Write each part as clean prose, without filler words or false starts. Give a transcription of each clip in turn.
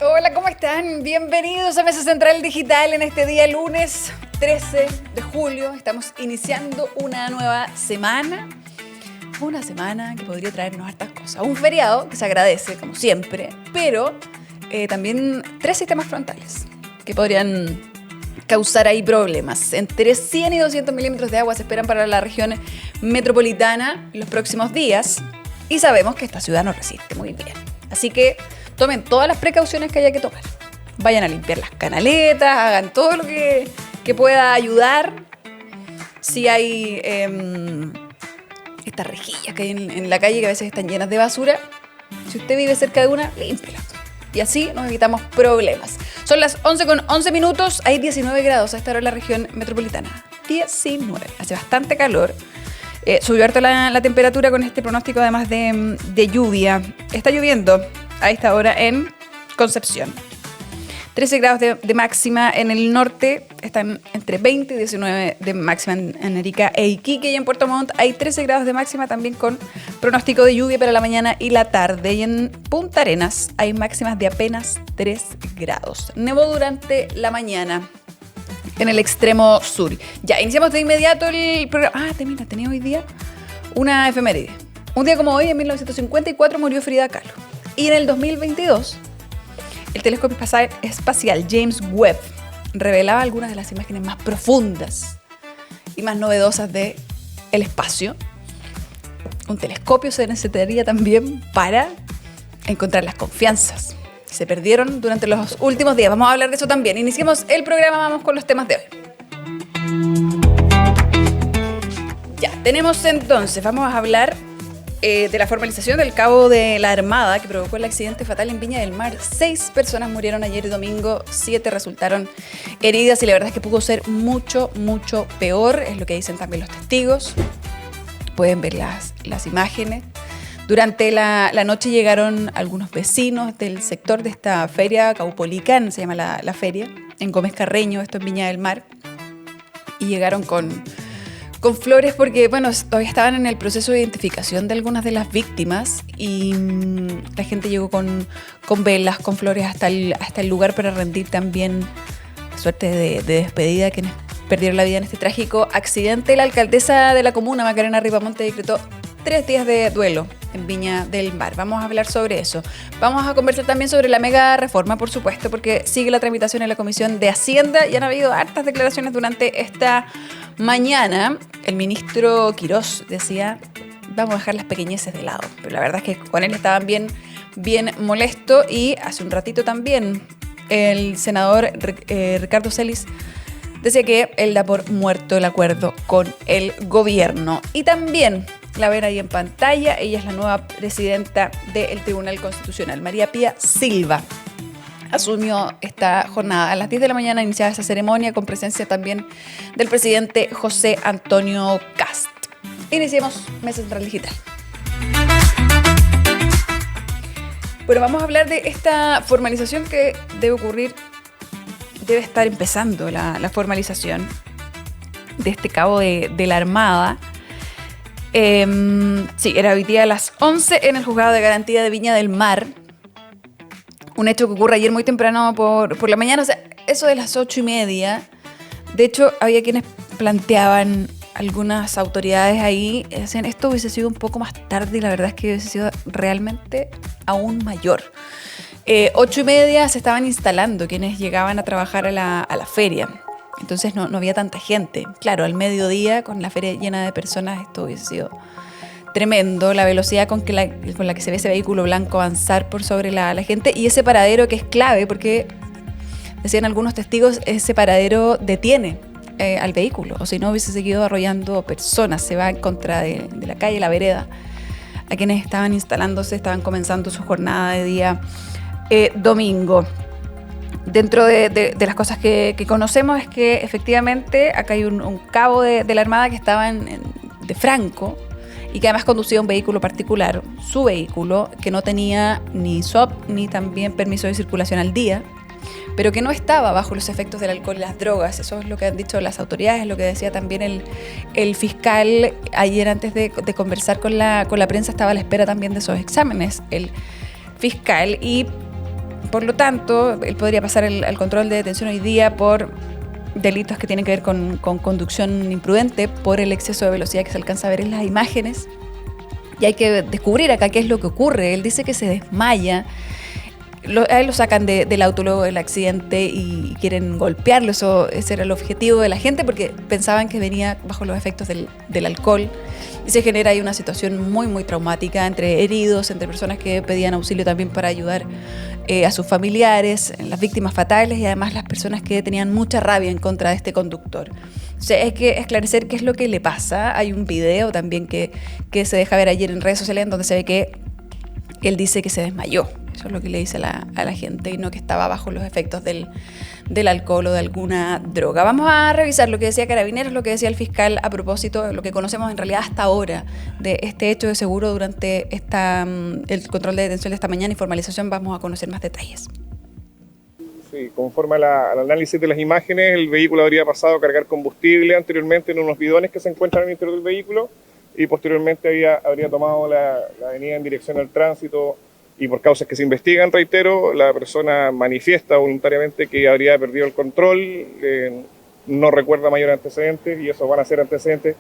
Hola, ¿cómo están? Bienvenidos a Mesa Central Digital en este día lunes 13 de julio. Estamos iniciando una nueva semana. Una semana que podría traernos hartas cosas. Un feriado que se agradece, como siempre, pero también 3 sistemas frontales que podrían causar ahí problemas. Entre 100 y 200 milímetros de agua se esperan para la región metropolitana en los próximos días. Y sabemos que esta ciudad no resiste muy bien. Así que tomen todas las precauciones que haya que tomar. Vayan a limpiar las canaletas, hagan todo lo que pueda ayudar. Si hay estas rejillas que hay en la calle que a veces están llenas de basura, si usted vive cerca de una, límpiela. Y así nos evitamos problemas. Son las 11:11, hay 19 grados a esta hora en la región metropolitana. 19, hace bastante calor. Subió harto la temperatura con este pronóstico además de lluvia. Está lloviendo a esta hora en Concepción. 13 grados de máxima en el norte, están entre 20 y 19 de máxima en Arica e Iquique, y en Puerto Montt hay 13 grados de máxima también con pronóstico de lluvia para la mañana y la tarde. Y en Punta Arenas hay máximas de apenas 3 grados. Nevó durante la mañana en el extremo sur. Ya, iniciamos de inmediato el programa. Tenía hoy día una efeméride. Un día como hoy, en 1954, murió Frida Kahlo. Y en el 2022, el telescopio espacial James Webb revelaba algunas de las imágenes más profundas y más novedosas del espacio. Un telescopio se necesitaría también para encontrar las confianzas. Se perdieron durante los últimos días. Vamos a hablar de eso también. Iniciemos el programa, vamos con los temas de hoy. Ya, tenemos entonces, vamos a hablar de la formalización del cabo de la Armada que provocó el accidente fatal en Viña del Mar. 6 personas murieron ayer domingo, 7 resultaron heridas y la verdad es que pudo ser mucho, mucho peor, es lo que dicen también los testigos. Pueden ver las imágenes. Durante la noche llegaron algunos vecinos del sector de esta feria, Caupolicán se llama la feria, en Gómez Carreño, esto en Viña del Mar, y llegaron con flores porque, bueno, todavía estaban en el proceso de identificación de algunas de las víctimas y la gente llegó con velas, con flores hasta el lugar para rendir también suerte de despedida a quienes perdieron la vida en este trágico accidente. La alcaldesa de la comuna, Macarena Ripamonte, decretó 3 días de duelo en Viña del Mar. Vamos a hablar sobre eso. Vamos a conversar también sobre la mega reforma, por supuesto, porque sigue la tramitación en la Comisión de Hacienda y han habido hartas declaraciones durante esta mañana. El ministro Quirós decía, vamos a dejar las pequeñeces de lado. Pero la verdad es que con él estaban bien molesto, y hace un ratito también el senador Ricardo Celis decía que él da por muerto el acuerdo con el gobierno. Y también la ven ahí en pantalla, ella es la nueva presidenta del Tribunal Constitucional, María Pía Silva. Asumió esta jornada a las 10 de la mañana, iniciada esa ceremonia con presencia también del presidente José Antonio Kast. Iniciemos Mesa Central Digital. Bueno, vamos a hablar de esta formalización que debe ocurrir. Debe estar empezando la formalización de este cabo de la Armada. Sí, era hoy día a las 11 en el Juzgado de Garantía de Viña del Mar. Un hecho que ocurre ayer muy temprano por la mañana, o sea, eso de las 8:30. De hecho, había quienes planteaban, algunas autoridades ahí, decían, esto hubiese sido un poco más tarde, y la verdad es que hubiese sido realmente aún mayor. 8:30 se estaban instalando quienes llegaban a trabajar a la feria. Entonces no había tanta gente. Claro, al mediodía, con la feria llena de personas, esto hubiese sido tremendo. La velocidad con la que se ve ese vehículo blanco avanzar por sobre la gente, y ese paradero que es clave, porque decían algunos testigos, ese paradero detiene al vehículo, o si no hubiese seguido arrollando personas. Se va en contra de la calle, la vereda, a quienes estaban instalándose, estaban comenzando su jornada de día domingo. Dentro de las cosas que conocemos es que efectivamente acá hay un cabo de la Armada que estaba de Franco, y que además conducía un vehículo particular, su vehículo, que no tenía ni SOP ni también permiso de circulación al día, pero que no estaba bajo los efectos del alcohol y las drogas. Eso es lo que han dicho las autoridades, lo que decía también el fiscal ayer antes de conversar con la prensa. Estaba a la espera también de esos exámenes el fiscal, y Por lo tanto, él podría pasar al control de detención hoy día por delitos que tienen que ver con conducción imprudente, por el exceso de velocidad que se alcanza a ver en las imágenes. Y hay que descubrir acá qué es lo que ocurre. Él dice que se desmaya. A él lo sacan del auto luego del accidente y quieren golpearlo. Ese era el objetivo de la gente porque pensaban que venía bajo los efectos del alcohol. Y se genera ahí una situación muy, muy traumática entre heridos, entre personas que pedían auxilio también para ayudar a sus familiares, las víctimas fatales y además las personas que tenían mucha rabia en contra de este conductor. O sea, hay que esclarecer qué es lo que le pasa. Hay un video también que se deja ver ayer en redes sociales en donde se ve que él dice que se desmayó. Eso es lo que le dice a la gente y no que estaba bajo los efectos del alcohol o de alguna droga. Vamos a revisar lo que decía Carabineros, lo que decía el fiscal a propósito de lo que conocemos en realidad hasta ahora de este hecho de seguro durante el control de detención de esta mañana y formalización. Vamos a conocer más detalles. Sí, conforme al análisis de las imágenes, el vehículo habría pasado a cargar combustible anteriormente en unos bidones que se encuentran en el interior del vehículo y posteriormente habría tomado la avenida en dirección al tránsito. Y por causas que se investigan, reitero, la persona manifiesta voluntariamente que habría perdido el control, no recuerda mayor antecedentes y esos van a ser antecedentes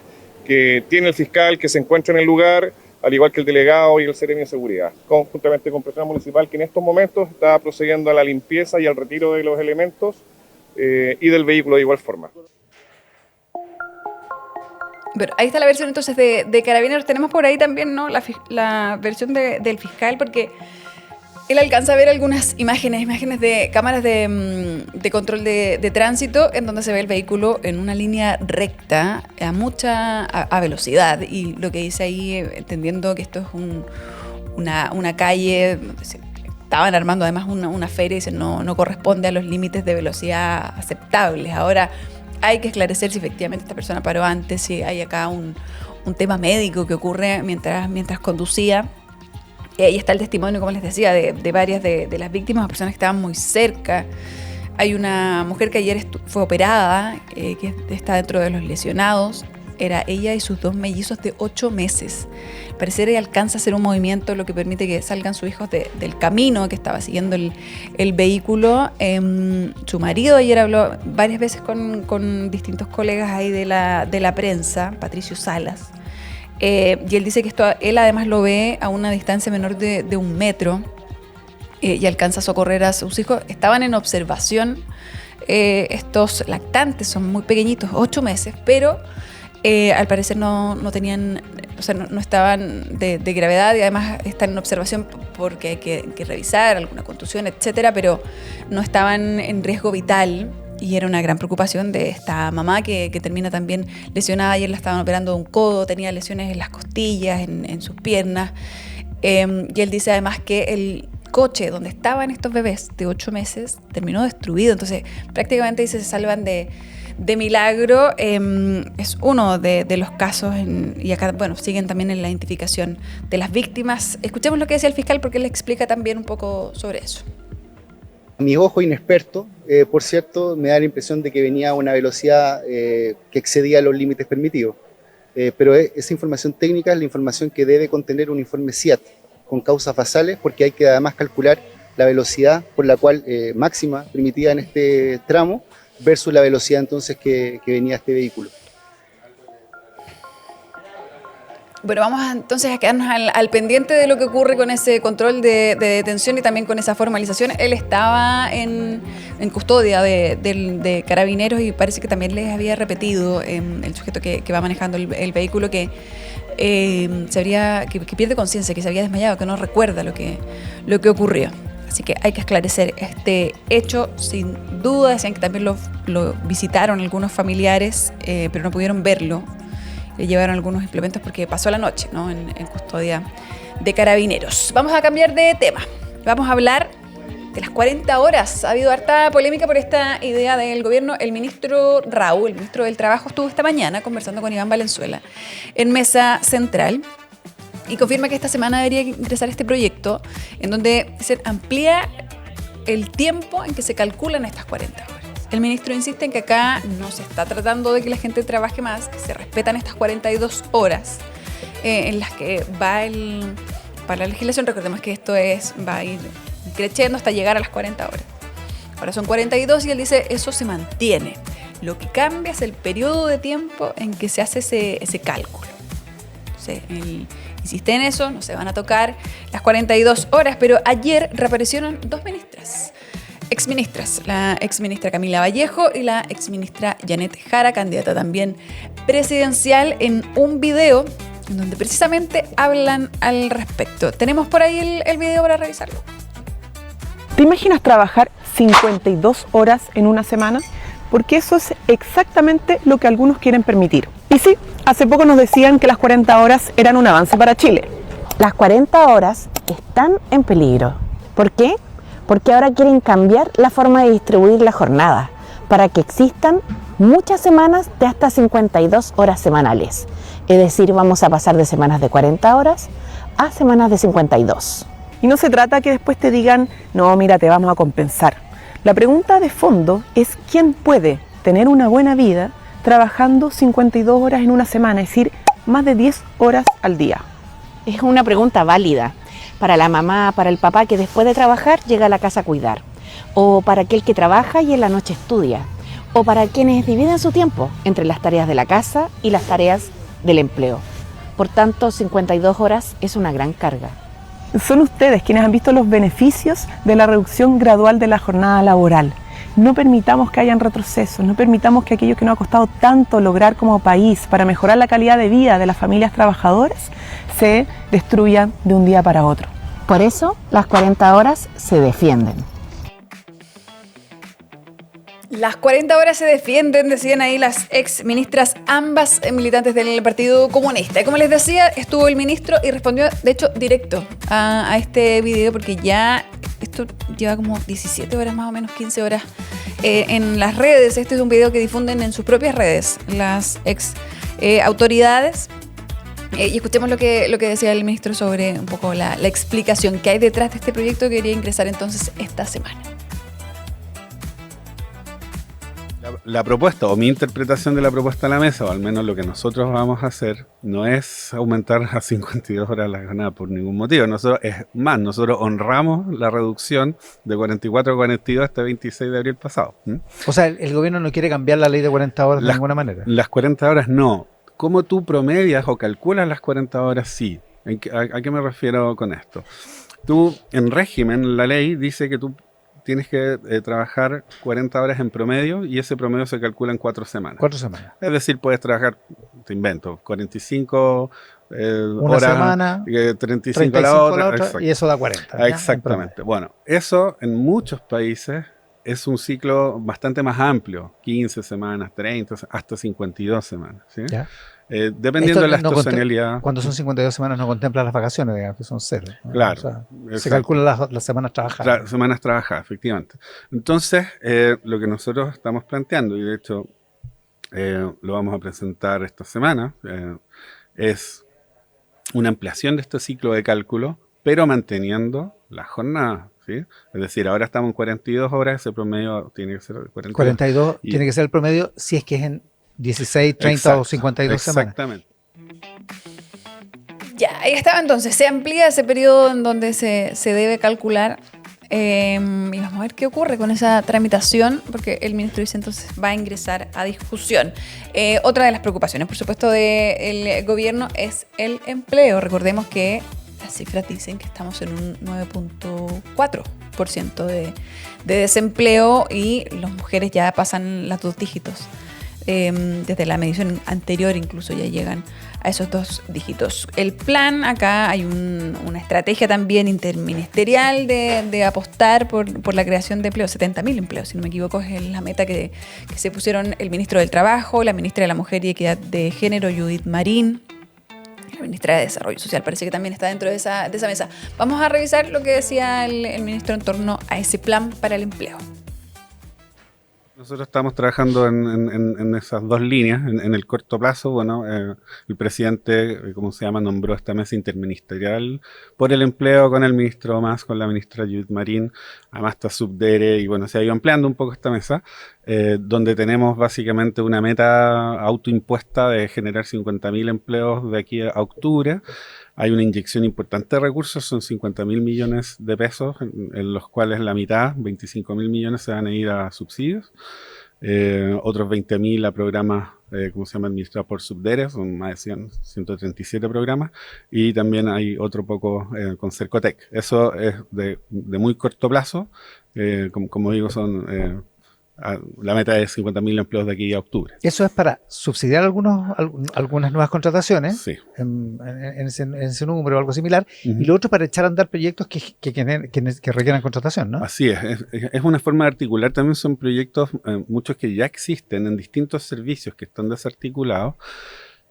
que tiene el fiscal que se encuentra en el lugar, al igual que el delegado y el seremi de seguridad, conjuntamente con personal municipal que en estos momentos está procediendo a la limpieza y al retiro de los elementos y del vehículo de igual forma. Pero ahí está la versión entonces de Carabineros. Tenemos por ahí también, ¿no?, la versión del fiscal, porque él alcanza a ver algunas imágenes de cámaras de control de tránsito en donde se ve el vehículo en una línea recta a velocidad. Y lo que dice ahí, entendiendo que esto es una calle, estaban armando además una feria y dicen no corresponde a los límites de velocidad aceptables. Ahora, hay que esclarecer si efectivamente esta persona paró antes, si hay acá un tema médico que ocurre mientras conducía. Y está el testimonio, como les decía, de varias de las víctimas, personas que estaban muy cerca. Hay una mujer que ayer fue operada, que está dentro de los lesionados. Era ella y sus 2 mellizos de 8 meses. Al parecer ella alcanza a hacer un movimiento lo que permite que salgan sus hijos del camino que estaba siguiendo el vehículo. Su marido ayer habló varias veces con distintos colegas ahí de la prensa, Patricio Salas, y él dice que esto él además lo ve a una distancia menor de 1 metro y alcanza a socorrer a sus hijos. Estaban en observación estos lactantes, son muy pequeñitos, 8 meses, pero al parecer no tenían, o sea, no estaban de gravedad y además están en observación porque hay que revisar alguna contusión, etcétera, pero no estaban en riesgo vital y era una gran preocupación de esta mamá que termina también lesionada. Ayer la estaban operando de un codo, tenía lesiones en las costillas, en sus piernas, y él dice además que el coche donde estaban estos bebés de 8 meses terminó destruido, entonces prácticamente dice se salvan de milagro. Es uno de los casos y acá, bueno, siguen también en la identificación de las víctimas. Escuchemos lo que decía el fiscal porque él le explica también un poco sobre eso. Mi ojo inexperto, por cierto, me da la impresión de que venía a una velocidad que excedía los límites permitidos, pero esa información técnica es la información que debe contener un informe CIAT con causas basales, porque hay que además calcular la velocidad por la cual máxima permitida en este tramo versus la velocidad entonces que venía este vehículo. Bueno, vamos entonces a quedarnos al pendiente de lo que ocurre con ese control de detención y también con esa formalización. Él estaba en custodia de Carabineros y parece que también les había repetido el sujeto que va manejando el vehículo que pierde conciencia, que se había desmayado, que no recuerda lo que ocurrió. Así que hay que esclarecer este hecho, sin duda. Decían que también lo visitaron algunos familiares, pero no pudieron verlo. Le llevaron algunos implementos porque pasó la noche, ¿no?, en custodia de Carabineros. Vamos a cambiar de tema. Vamos a hablar de las 40 horas. Ha habido harta polémica por esta idea del gobierno. El ministro Raúl, el ministro del Trabajo, estuvo esta mañana conversando con Iván Valenzuela en Mesa Central y confirma que esta semana debería ingresar este proyecto en donde se amplía el tiempo en que se calculan estas 40 horas. El ministro insiste en que acá no se está tratando de que la gente trabaje más, que se respetan estas 42 horas en las que va para la legislación. Recordemos que esto va a ir creciendo hasta llegar a las 40 horas. Ahora son 42 y él dice, eso se mantiene. Lo que cambia es el periodo de tiempo en que se hace ese cálculo. Entonces, él insiste en eso, no se van a tocar las 42 horas, pero ayer reaparecieron dos ministras. Exministras, la exministra Camila Vallejo y la exministra Janet Jara, candidata también presidencial, en un video en donde precisamente hablan al respecto. ¿Tenemos por ahí el video para revisarlo? ¿Te imaginas trabajar 52 horas en una semana? Porque eso es exactamente lo que algunos quieren permitir. Y sí, hace poco nos decían que las 40 horas eran un avance para Chile. Las 40 horas están en peligro. ¿Por qué? Porque ahora quieren cambiar la forma de distribuir la jornada para que existan muchas semanas de hasta 52 horas semanales. Es decir, vamos a pasar de semanas de 40 horas a semanas de 52. Y no se trata que después te digan, no, mira, te vamos a compensar. La pregunta de fondo es quién puede tener una buena vida trabajando 52 horas en una semana, es decir, más de 10 horas al día. Es una pregunta válida para la mamá, para el papá que después de trabajar llega a la casa a cuidar, o para aquel que trabaja y en la noche estudia, o para quienes dividen su tiempo entre las tareas de la casa y las tareas del empleo. Por tanto, 52 horas es una gran carga. Son ustedes quienes han visto los beneficios de la reducción gradual de la jornada laboral. No permitamos que hayan retrocesos, no permitamos que aquello que nos ha costado tanto lograr como país para mejorar la calidad de vida de las familias trabajadoras se destruya de un día para otro. Por eso, las 40 horas se defienden. Las 40 horas se defienden, decían ahí las ex ministras, ambas militantes del Partido Comunista. Y como les decía, estuvo el ministro y respondió, de hecho, directo a este video, porque ya esto lleva como 17 horas más o menos, 15 horas en las redes. Este es un video que difunden en sus propias redes las ex autoridades. Y escuchemos lo que decía el ministro sobre un poco la explicación que hay detrás de este proyecto que quería ingresar entonces esta semana. La propuesta, o mi interpretación de la propuesta a la mesa, o al menos lo que nosotros vamos a hacer, no es aumentar a 52 horas la jornada por ningún motivo. Nosotros honramos la reducción de 44 a 42 este 26 de abril pasado. O sea, el gobierno no quiere cambiar la ley de 40 horas de ninguna manera. Las 40 horas no. ¿Cómo tú promedias o calculas las 40 horas? Sí. ¿A qué me refiero con esto? Tú, en régimen, la ley dice que tú tienes que trabajar 40 horas en promedio y ese promedio se calcula en 4 semanas. 4 semanas. Es decir, puedes trabajar, te invento, 45 una horas, semana, 35 la otra, y eso da 40. Exactamente. Bueno, eso en muchos países es un ciclo bastante más amplio, 15 semanas, 30, hasta 52 semanas. ¿Sí? Dependiendo de la estacionalidad. Cuando son 52 semanas no contempla las vacaciones, digamos, que son 0. Claro. O sea, se calculan las semanas trabajadas. Semanas trabajadas, efectivamente. Entonces, lo que nosotros estamos planteando, y de hecho lo vamos a presentar esta semana, es una ampliación de este ciclo de cálculo, pero manteniendo la jornada. ¿Sí? Es decir, ahora estamos en 42 horas, ese promedio tiene que ser 42. 42 tiene que ser el promedio si es que es en 16, 30 o 52 semanas. Exactamente. Ya, ahí estaba entonces. Se amplía ese periodo en donde se debe calcular. Y vamos a ver qué ocurre con esa tramitación, porque el ministro dice entonces va a ingresar a discusión. Otra de las preocupaciones, por supuesto, del gobierno es el empleo. Recordemos que las cifras dicen que estamos en un 9.4% de desempleo y las mujeres ya pasan los 2 dígitos. Desde la medición anterior incluso ya llegan a esos 2 dígitos. El plan, acá hay una estrategia también interministerial de apostar por la creación de empleos, 70.000 empleos, si no me equivoco, es la meta que se pusieron el ministro del Trabajo, la ministra de la Mujer y Equidad de Género, Judith Marín, la ministra de Desarrollo Social, parece que también está dentro de esa mesa. Vamos a revisar lo que decía el ministro en torno a ese plan para el empleo. Nosotros estamos trabajando en esas 2 líneas. En el corto plazo, bueno, el presidente, ¿cómo se llama?, nombró esta mesa interministerial por el empleo con el ministro Mas, con la ministra Judith Marín, además está Subdere, y bueno, se ha ido ampliando un poco esta mesa. donde tenemos básicamente una meta autoimpuesta de generar 50.000 empleos de aquí a octubre. Hay una inyección importante de recursos, son 50.000 millones de pesos, en los cuales la mitad, 25.000 millones, se van a ir a subsidios. Otros 20.000 a programas, ¿cómo se llama?, administrados por Subdere, son más de 137 programas, y también hay otro poco con Cercotec. Eso es de muy corto plazo, como digo, son la meta es 50.000 empleos de aquí a octubre. Eso es para subsidiar algunas nuevas contrataciones, Sí. en ese número o algo similar, y lo otro para echar a andar proyectos que requieran contratación, ¿no? Así es una forma de articular. También son proyectos, muchos que ya existen en distintos servicios que están desarticulados,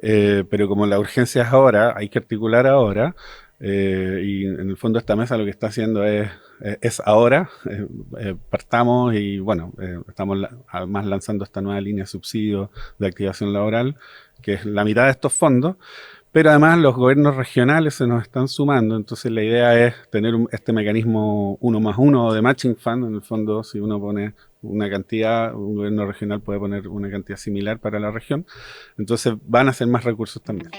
pero como la urgencia es ahora, hay que articular ahora, y en el fondo esta mesa lo que está haciendo es ahora, partamos y bueno, estamos además lanzando esta nueva línea de subsidio de activación laboral, que es la mitad de estos fondos, pero además los gobiernos regionales se nos están sumando, entonces la idea es tener este mecanismo 1+1 de matching fund. En el fondo, si uno pone una cantidad, un gobierno regional puede poner una cantidad similar para la región, entonces van a ser más recursos también.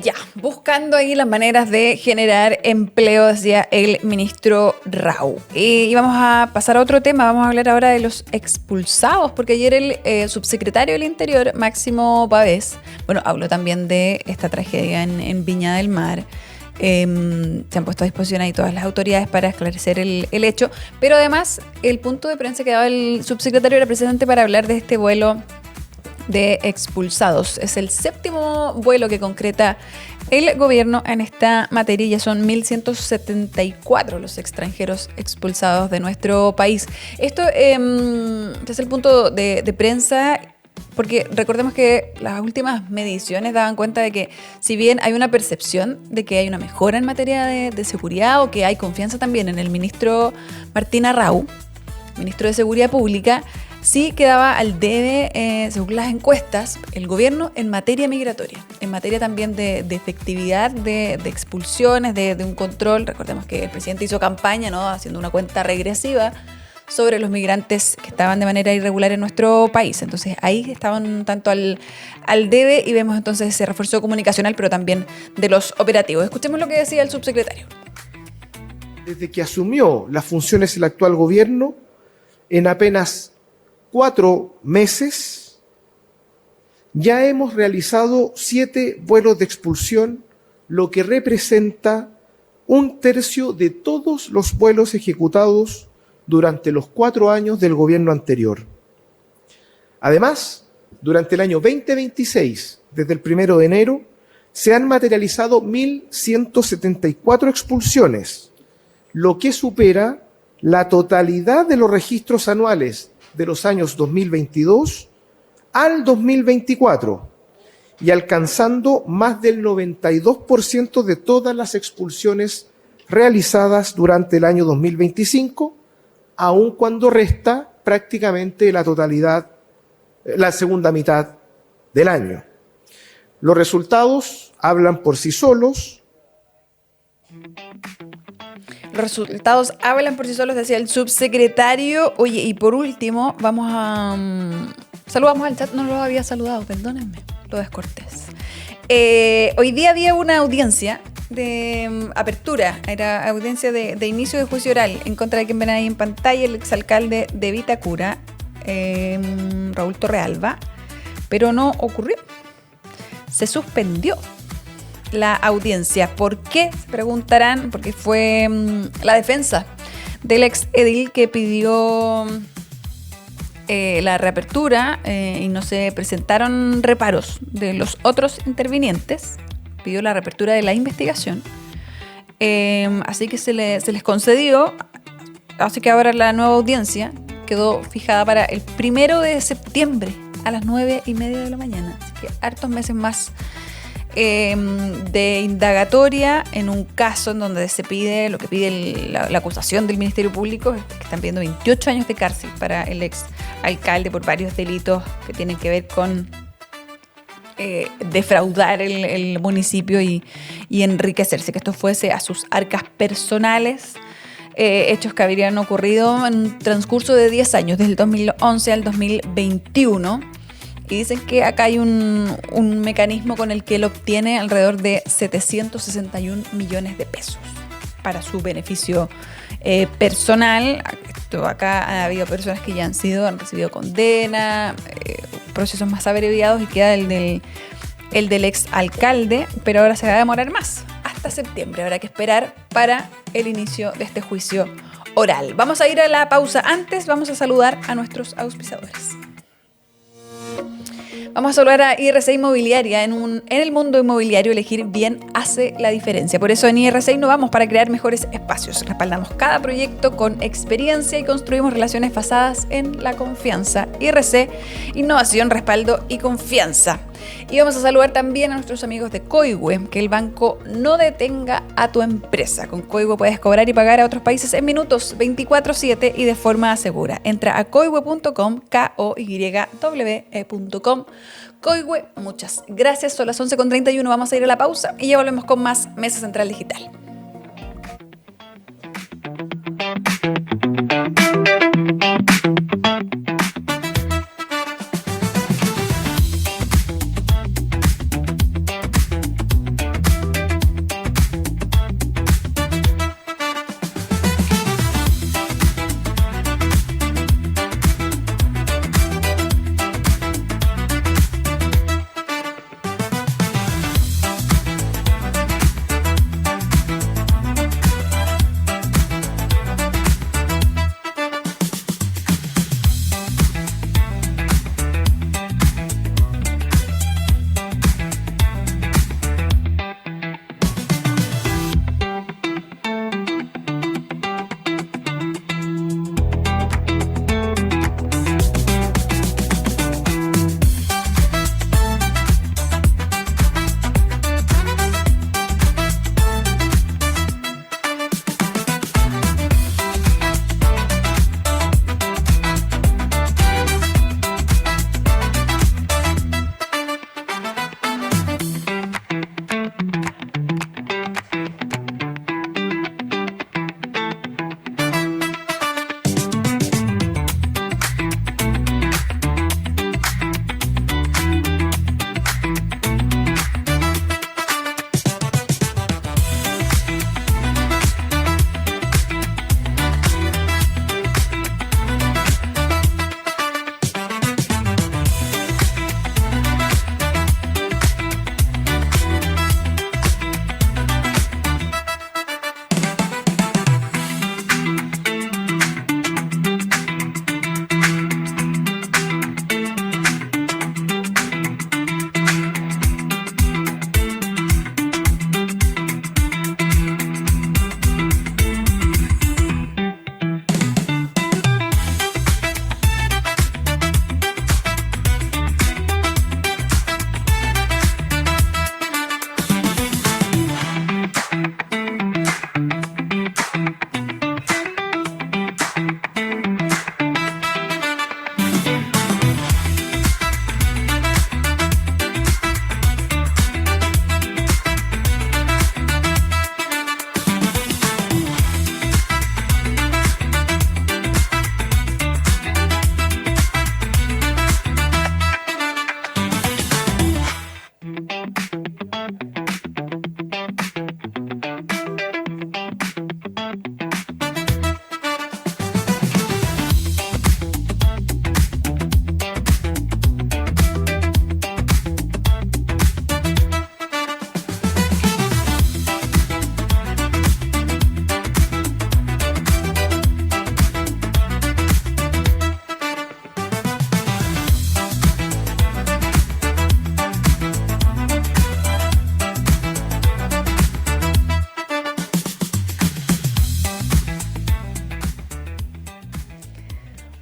Ya, buscando ahí las maneras de generar empleo, decía el ministro Rau. Y vamos a pasar a otro tema, vamos a hablar ahora de los expulsados, porque ayer el subsecretario del Interior, Máximo Pavés, bueno, habló también de esta tragedia en Viña del Mar. Se han puesto a disposición ahí todas las autoridades para esclarecer el hecho, pero además el punto de prensa que daba el subsecretario era precisamente para hablar de este vuelo de expulsados. Es el 7º vuelo que concreta el gobierno en esta materia. Ya son 1.174 los extranjeros expulsados de nuestro país. Esto es el punto de prensa, porque recordemos que las últimas mediciones daban cuenta de que si bien hay una percepción de que hay una mejora en materia de seguridad, o que hay confianza también en el ministro Martín Arrau, ministro de Seguridad Pública, sí quedaba al debe, según las encuestas, el gobierno en materia migratoria, en materia también de efectividad, de expulsiones, de un control. Recordemos que el presidente hizo campaña, ¿no?, haciendo una cuenta regresiva sobre los migrantes que estaban de manera irregular en nuestro país. Entonces ahí estaban tanto al debe, y vemos entonces ese refuerzo comunicacional, pero también de los operativos. Escuchemos lo que decía el subsecretario. Desde que asumió las funciones el actual gobierno, en apenas 4 meses, ya hemos realizado 7 vuelos de expulsión, lo que representa 1/3 de todos los vuelos ejecutados durante los 4 años del gobierno anterior. Además, durante el año 2026, desde el 1 de enero, se han materializado 1.174 expulsiones, lo que supera la totalidad de los registros anuales de los años 2022 al 2024, y alcanzando más del 92% de todas las expulsiones realizadas durante el año 2025, aun cuando resta prácticamente la totalidad, la segunda mitad del año. Los resultados hablan por sí solos. Los resultados hablan por sí solos, decía el subsecretario. Oye, y por último, vamos a... saludamos al chat, no lo había saludado, perdónenme, lo descortés. Hoy día había una audiencia de apertura, era audiencia de inicio de juicio oral en contra de quien ven ahí en pantalla, el exalcalde de Vitacura, Raúl Torrealba, pero no ocurrió. Se suspendió la audiencia. ¿Por qué? Se preguntarán, porque fue la defensa del ex edil que pidió la reapertura y no se presentaron reparos de los otros intervinientes. Pidió la reapertura de la investigación. Así que se les concedió. Así que ahora la nueva audiencia quedó fijada para el 1 de septiembre a las 9:30 de la mañana. Así que hartos meses más de indagatoria en un caso en donde se pide lo que pide la acusación del Ministerio Público, que están pidiendo 28 años de cárcel para el ex alcalde por varios delitos que tienen que ver con defraudar el municipio y enriquecerse, que esto fuese a sus arcas personales. hechos que habrían ocurrido en un transcurso de 10 años, desde el 2011 al 2021. Y dicen que acá hay un mecanismo con el que él obtiene alrededor de 761 millones de pesos para su beneficio personal. Acá ha habido personas que ya han recibido condena, procesos más abreviados, y queda el del ex alcalde, pero ahora se va a demorar más, hasta septiembre. Habrá que esperar para el inicio de este juicio oral. Vamos a ir a la pausa. Antes vamos a saludar a nuestros auspiciadores. Vamos a saludar a IRC Inmobiliaria. En el mundo inmobiliario, elegir bien hace la diferencia. Por eso en IRC innovamos para crear mejores espacios. Respaldamos cada proyecto con experiencia y construimos relaciones basadas en la confianza. IRC, innovación, respaldo y confianza. Y vamos a saludar también a nuestros amigos de Coihue, que el banco no detenga a tu empresa. Con Coihue puedes cobrar y pagar a otros países en minutos, 24/7 y de forma segura. Entra a coihue.com, koywe.com. Coihue, muchas gracias. Son las 11:31, vamos a ir a la pausa y ya volvemos con más Mesa Central Digital.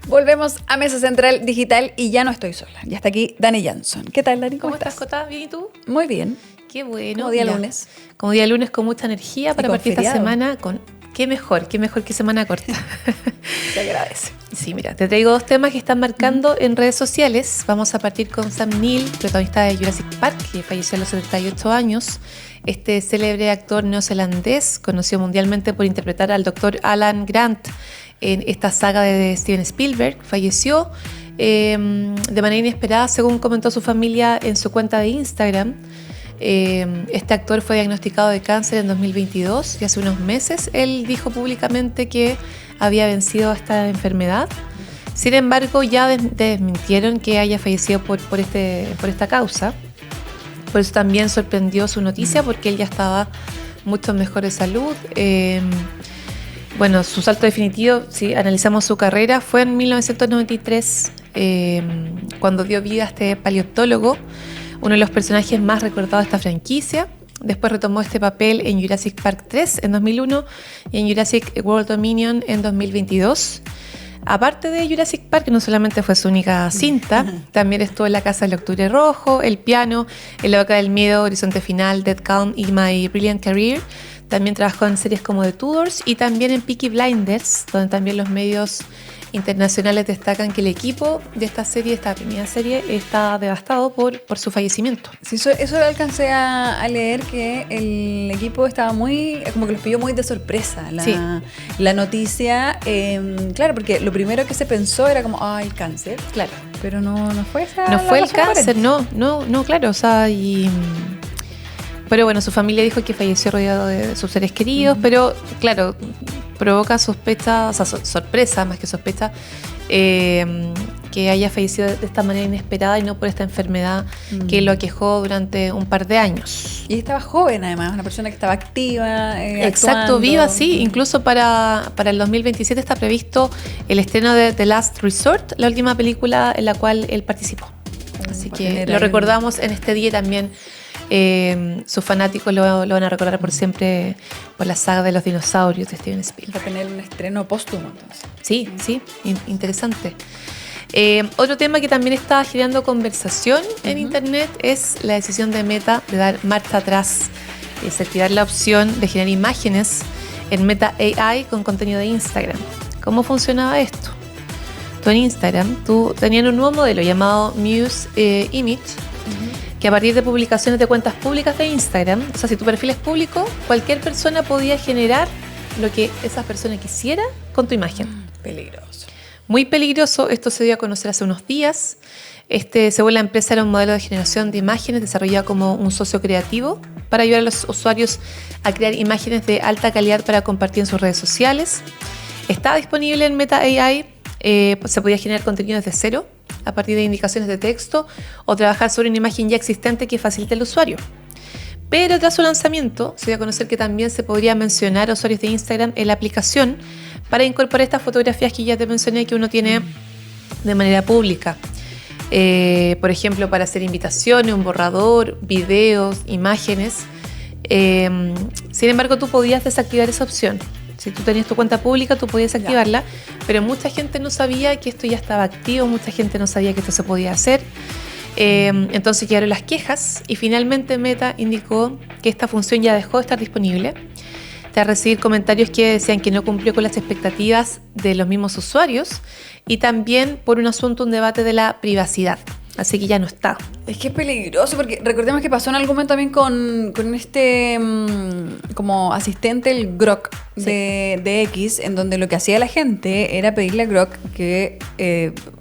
Volvemos a Mesa Central Digital y ya no estoy sola. Ya está aquí Dani Jansson. ¿Qué tal, Dani? ¿Cómo estás, Cota? ¿Bien y tú? Muy bien. Qué bueno. Como día lunes. Como día lunes con mucha energía para partir esta semana con Qué mejor que semana corta. Se agradece. Sí, mira, te traigo 2 temas que están marcando en redes sociales. Vamos a partir con Sam Neill, protagonista de Jurassic Park, que falleció a los 78 años. Este célebre actor neozelandés, conocido mundialmente por interpretar al Dr. Alan Grant en esta saga de Steven Spielberg, falleció de manera inesperada, según comentó su familia en su cuenta de Instagram. Este actor fue diagnosticado de cáncer en 2022 y hace unos meses él dijo públicamente que había vencido esta enfermedad. Sin embargo, ya desmintieron que haya fallecido por esta causa. Por eso también sorprendió su noticia, porque él ya estaba mucho mejor de salud. Bueno, su salto definitivo, si analizamos su carrera, fue en 1993, cuando dio vida a este paleontólogo, uno de los personajes más recordados de esta franquicia. Después retomó este papel en Jurassic Park 3 en 2001 y en Jurassic World Dominion en 2022. Aparte de Jurassic Park, no solamente fue su única cinta, también estuvo en La Casa del Octubre Rojo, El Piano, En la Boca del Miedo, Horizonte Final, Dead Calm y My Brilliant Career. También trabajó en series como The Tudors y también en Peaky Blinders, donde también los medios internacionales destacan que el equipo de esta primera serie, está devastado por su fallecimiento. Sí, eso lo alcancé a leer, que el equipo estaba como que los pilló muy de sorpresa la noticia. Claro, porque lo primero que se pensó era como, el cáncer. Claro. Pero no fue esa. No fue el cáncer, no, claro, o sea, pero bueno, su familia dijo que falleció rodeado de sus seres queridos, pero claro, provoca sospecha, o sea, sorpresa más que sospecha, que haya fallecido de esta manera inesperada y no por esta enfermedad que lo aquejó durante un par de años. Y estaba joven, además, una persona que estaba activa, Exacto, actuando. viva, sí. Incluso para el 2027 está previsto el estreno de The Last Resort, la última película en la cual él participó. Así que lo recordamos en este día también. Sus fanáticos lo van a recordar por siempre por la saga de los dinosaurios de Steven Spielberg. Va a tener un estreno póstumo, entonces. Sí, interesante. Otro tema que también está generando conversación en internet es la decisión de Meta de dar marcha atrás, es activar la opción de generar imágenes en Meta AI con contenido de Instagram. ¿Cómo funcionaba esto? Tú en Instagram, tenías un nuevo modelo llamado Muse Image, que a partir de publicaciones de cuentas públicas de Instagram, o sea, si tu perfil es público, cualquier persona podía generar lo que esa persona quisiera con tu imagen. Peligroso. Muy peligroso. Esto se dio a conocer hace unos días. Según la empresa, era un modelo de generación de imágenes desarrollado como un socio creativo para ayudar a los usuarios a crear imágenes de alta calidad para compartir en sus redes sociales. Está disponible en Meta AI. Se podía generar contenido desde cero, a partir de indicaciones de texto, o trabajar sobre una imagen ya existente que facilite al usuario. Pero tras su lanzamiento, se dio a conocer que también se podría mencionar a usuarios de Instagram en la aplicación para incorporar estas fotografías que ya te mencioné que uno tiene de manera pública. Por ejemplo, para hacer invitaciones, un borrador, videos, imágenes. Sin embargo, tú podías desactivar esa opción. Si tú tenías tu cuenta pública, tú podías activarla, pero mucha gente no sabía que esto ya estaba activo, mucha gente no sabía que esto se podía hacer. Entonces llegaron las quejas y finalmente Meta indicó que esta función ya dejó de estar disponible. Tras recibir comentarios que decían que no cumplió con las expectativas de los mismos usuarios y también por un asunto, un debate de la privacidad. Así que ya no está. Es que es peligroso, porque recordemos que pasó en algún momento también con este como asistente, el Grok de X, en donde lo que hacía la gente era pedirle a Grok que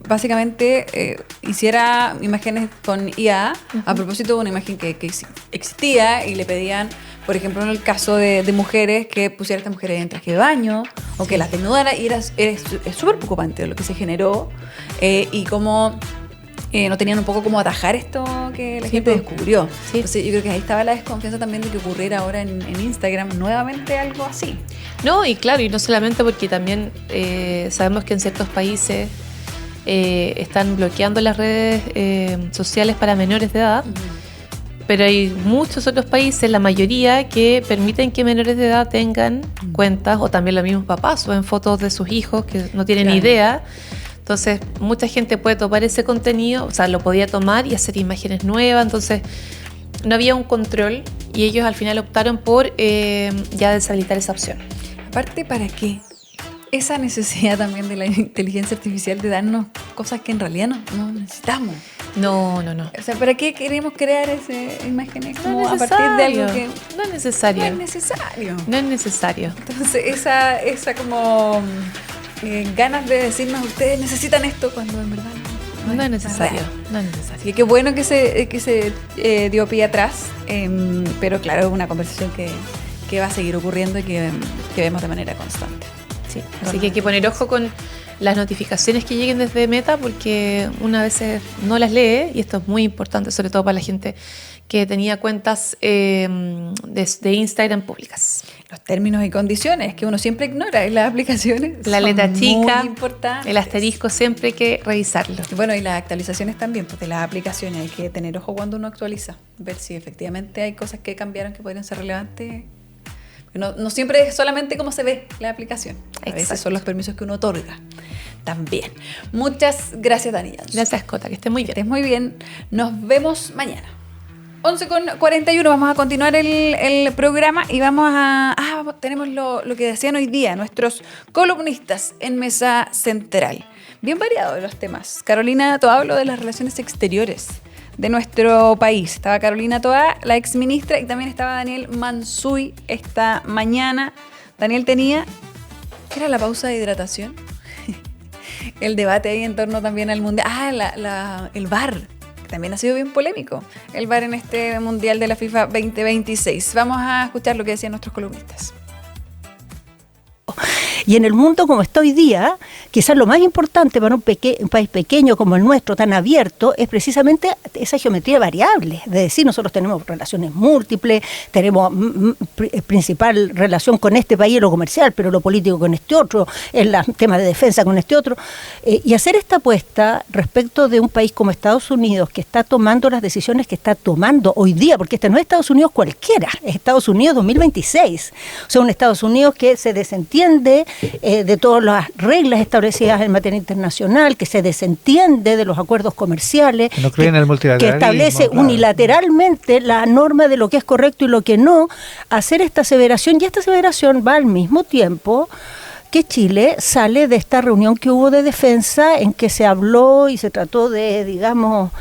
básicamente hiciera imágenes con IA a propósito de una imagen que existía, y le pedían, por ejemplo, en el caso de mujeres, que pusiera a estas mujeres en traje de baño o que las desnudara, y es súper preocupante lo que se generó y cómo no tenían un poco cómo atajar esto que la gente descubrió. Sí. Entonces yo creo que ahí estaba la desconfianza también de que ocurriera ahora en Instagram nuevamente algo así. No, y claro, y no solamente porque también sabemos que en ciertos países están bloqueando las redes sociales para menores de edad, pero hay muchos otros países, la mayoría, que permiten que menores de edad tengan cuentas, o también los mismos papás suben fotos de sus hijos que no tienen idea. Entonces, mucha gente puede tomar ese contenido, o sea, lo podía tomar y hacer imágenes nuevas. Entonces, no había un control y ellos al final optaron por ya deshabilitar esa opción. Aparte, ¿para qué? Esa necesidad también de la inteligencia artificial de darnos cosas que en realidad no necesitamos. No. O sea, ¿para qué queremos crear esas imágenes No como es a partir de algo que No es necesario. no es necesario? No es necesario. Entonces, esa como ganas de decirnos, ustedes necesitan esto, cuando en verdad No es necesario. real. No es necesario. Así que qué bueno que se dio pie atrás, pero claro, es una conversación que va a seguir ocurriendo y que vemos de manera constante. Sí, así que hay que poner ojo con las notificaciones que lleguen desde Meta, porque una vez no las lee, y esto es muy importante, sobre todo para la gente que tenía cuentas de Instagram públicas. Los términos y condiciones que uno siempre ignora en las aplicaciones. La letra son chica, muy importantes. el asterisco siempre hay que revisarlo. Y bueno, y las actualizaciones también, pues de las aplicaciones hay que tener ojo cuando uno actualiza, ver si efectivamente hay cosas que cambiaron que podrían ser relevantes. No siempre es solamente cómo se ve la aplicación. A veces Exacto. son los permisos que uno otorga también. Muchas gracias, Dani Llanos. Gracias, Cota, que estés muy bien. Que estés muy bien. Nos vemos mañana. 11:41, vamos a continuar el programa y vamos tenemos lo que decían hoy día nuestros columnistas en Mesa Central. Bien variados los temas. Carolina Toá habló de las relaciones exteriores de nuestro país. Estaba Carolina Toá, la exministra, y también estaba Daniel Mansuy esta mañana. Daniel tenía, ¿qué era la pausa de hidratación? El debate ahí en torno también al mundial. El VAR, que también ha sido bien polémico. El VAR en este mundial de la FIFA 2026. Vamos a escuchar lo que decían nuestros columnistas. Y en el mundo como está hoy día, quizás lo más importante para un país pequeño como el nuestro, tan abierto, es precisamente esa geometría variable. Es decir, nosotros tenemos relaciones múltiples, tenemos principal relación con este país, lo comercial, pero lo político con este otro, el tema de defensa con este otro. Y hacer esta apuesta respecto de un país como Estados Unidos, que está tomando las decisiones que está tomando hoy día, porque este no es Estados Unidos cualquiera, es Estados Unidos 2026. O sea, un Estados Unidos que se desentiende de todas las reglas establecidas en materia internacional, que se desentiende de los acuerdos comerciales, No creen en el multilateralismo, que establece claro, unilateralmente la norma de lo que es correcto y lo que no, hacer esta aseveración, y esta aseveración va al mismo tiempo que Chile sale de esta reunión que hubo de defensa en que se habló y se trató de, digamos,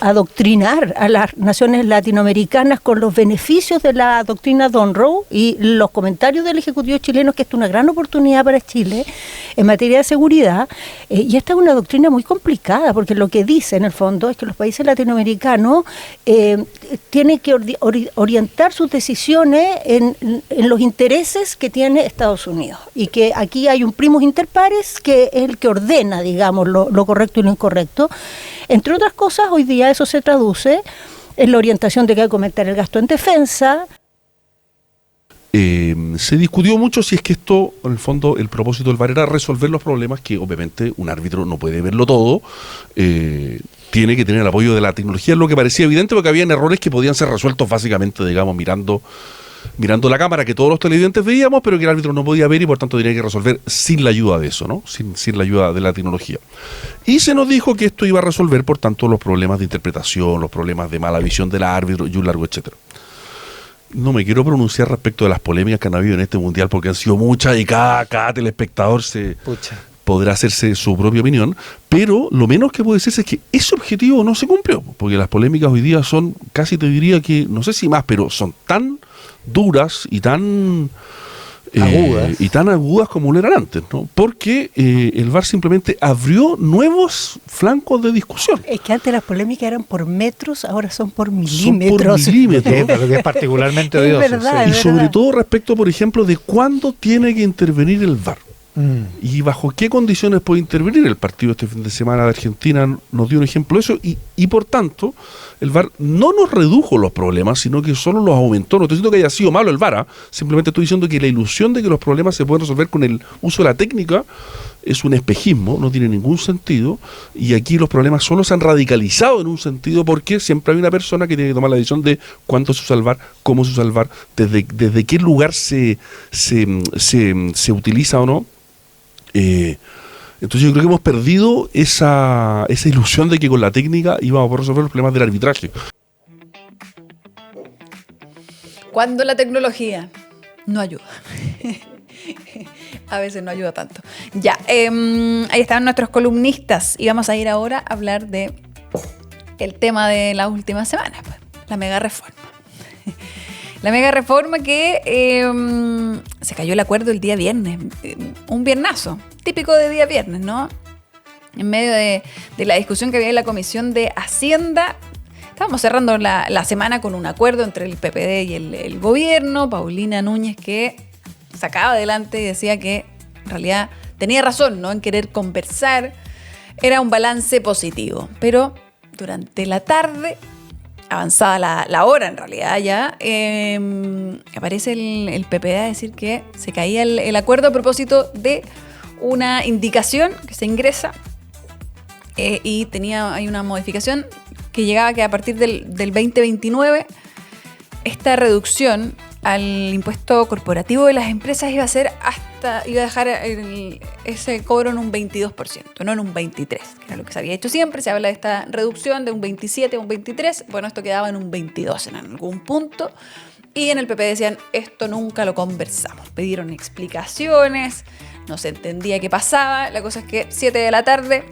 adoctrinar a las naciones latinoamericanas con los beneficios de la doctrina Monroe y los comentarios del Ejecutivo chileno, que esto es una gran oportunidad para Chile en materia de seguridad. Y esta es una doctrina muy complicada, porque lo que dice en el fondo es que los países latinoamericanos tienen que orientar sus decisiones en los intereses que tiene Estados Unidos, y que aquí hay un primus inter pares que es el que ordena, digamos, lo correcto y lo incorrecto. Entre otras cosas, hoy día eso se traduce en la orientación de que hay que aumentar el gasto en defensa. Se discutió mucho si es que esto, en el fondo, el propósito del VAR era resolver los problemas que obviamente un árbitro no puede verlo todo, tiene que tener el apoyo de la tecnología, lo que parecía evidente, porque habían errores que podían ser resueltos básicamente, digamos, mirando la cámara que todos los televidentes veíamos, pero que el árbitro no podía ver y por tanto tenía que resolver sin la ayuda de eso, ¿no? Sin la ayuda de la tecnología. Y se nos dijo que esto iba a resolver, por tanto, los problemas de interpretación, los problemas de mala visión del árbitro y un largo etcétera. No me quiero pronunciar respecto de las polémicas que han habido en este mundial, porque han sido muchas y cada telespectador podrá hacerse su propia opinión, pero lo menos que puede decirse es que ese objetivo no se cumplió, porque las polémicas hoy día son, casi te diría que, no sé si más, pero son tan duras y tan agudas como lo eran antes, ¿no? Porque el VAR simplemente abrió nuevos flancos de discusión. Es que antes las polémicas eran por metros, ahora son por milímetros. Son por milímetros. Lo que es particularmente odioso. Es verdad, Y es sobre verdad. todo respecto, por ejemplo, de cuándo tiene que intervenir el VAR. Y bajo qué condiciones puede intervenir. El partido este fin de semana de Argentina nos dio un ejemplo de eso, y por tanto el VAR no nos redujo los problemas, sino que solo los aumentó. No estoy diciendo que haya sido malo el VAR, simplemente estoy diciendo que la ilusión de que los problemas se pueden resolver con el uso de la técnica es un espejismo, no tiene ningún sentido, y aquí los problemas solo se han radicalizado en un sentido, porque siempre hay una persona que tiene que tomar la decisión de cuándo se usa el VAR, cómo se usa el VAR, desde qué lugar se utiliza o no. Entonces yo creo que hemos perdido esa ilusión de que con la técnica íbamos a poder resolver los problemas del arbitraje. Cuando la tecnología no ayuda. A veces no ayuda tanto. Ya, ahí están nuestros columnistas y vamos a ir ahora a hablar de el tema de las últimas semanas, pues, la mega reforma. La mega reforma que se cayó el acuerdo el día viernes, un viernazo, típico de día viernes, ¿no? En medio de la discusión que había en la Comisión de Hacienda, estábamos cerrando la semana con un acuerdo entre el PPD y el gobierno. Paulina Núñez, que sacaba adelante y decía que en realidad tenía razón, ¿no?, en querer conversar, era un balance positivo, pero durante la tarde, avanzada la hora en realidad ya, aparece el PPD a decir que se caía el acuerdo a propósito de una indicación que se ingresa y hay una modificación que llegaba que a partir del 2029 esta reducción al impuesto corporativo de las empresas iba a dejar ese cobro en un 22%, no en un 23%, que era lo que se había hecho siempre. Se habla de esta reducción de un 27% a un 23%, bueno, esto quedaba en un 22% en algún punto, y en el PP decían, esto nunca lo conversamos. Pidieron explicaciones, no se entendía qué pasaba, la cosa es que 7 de la tarde,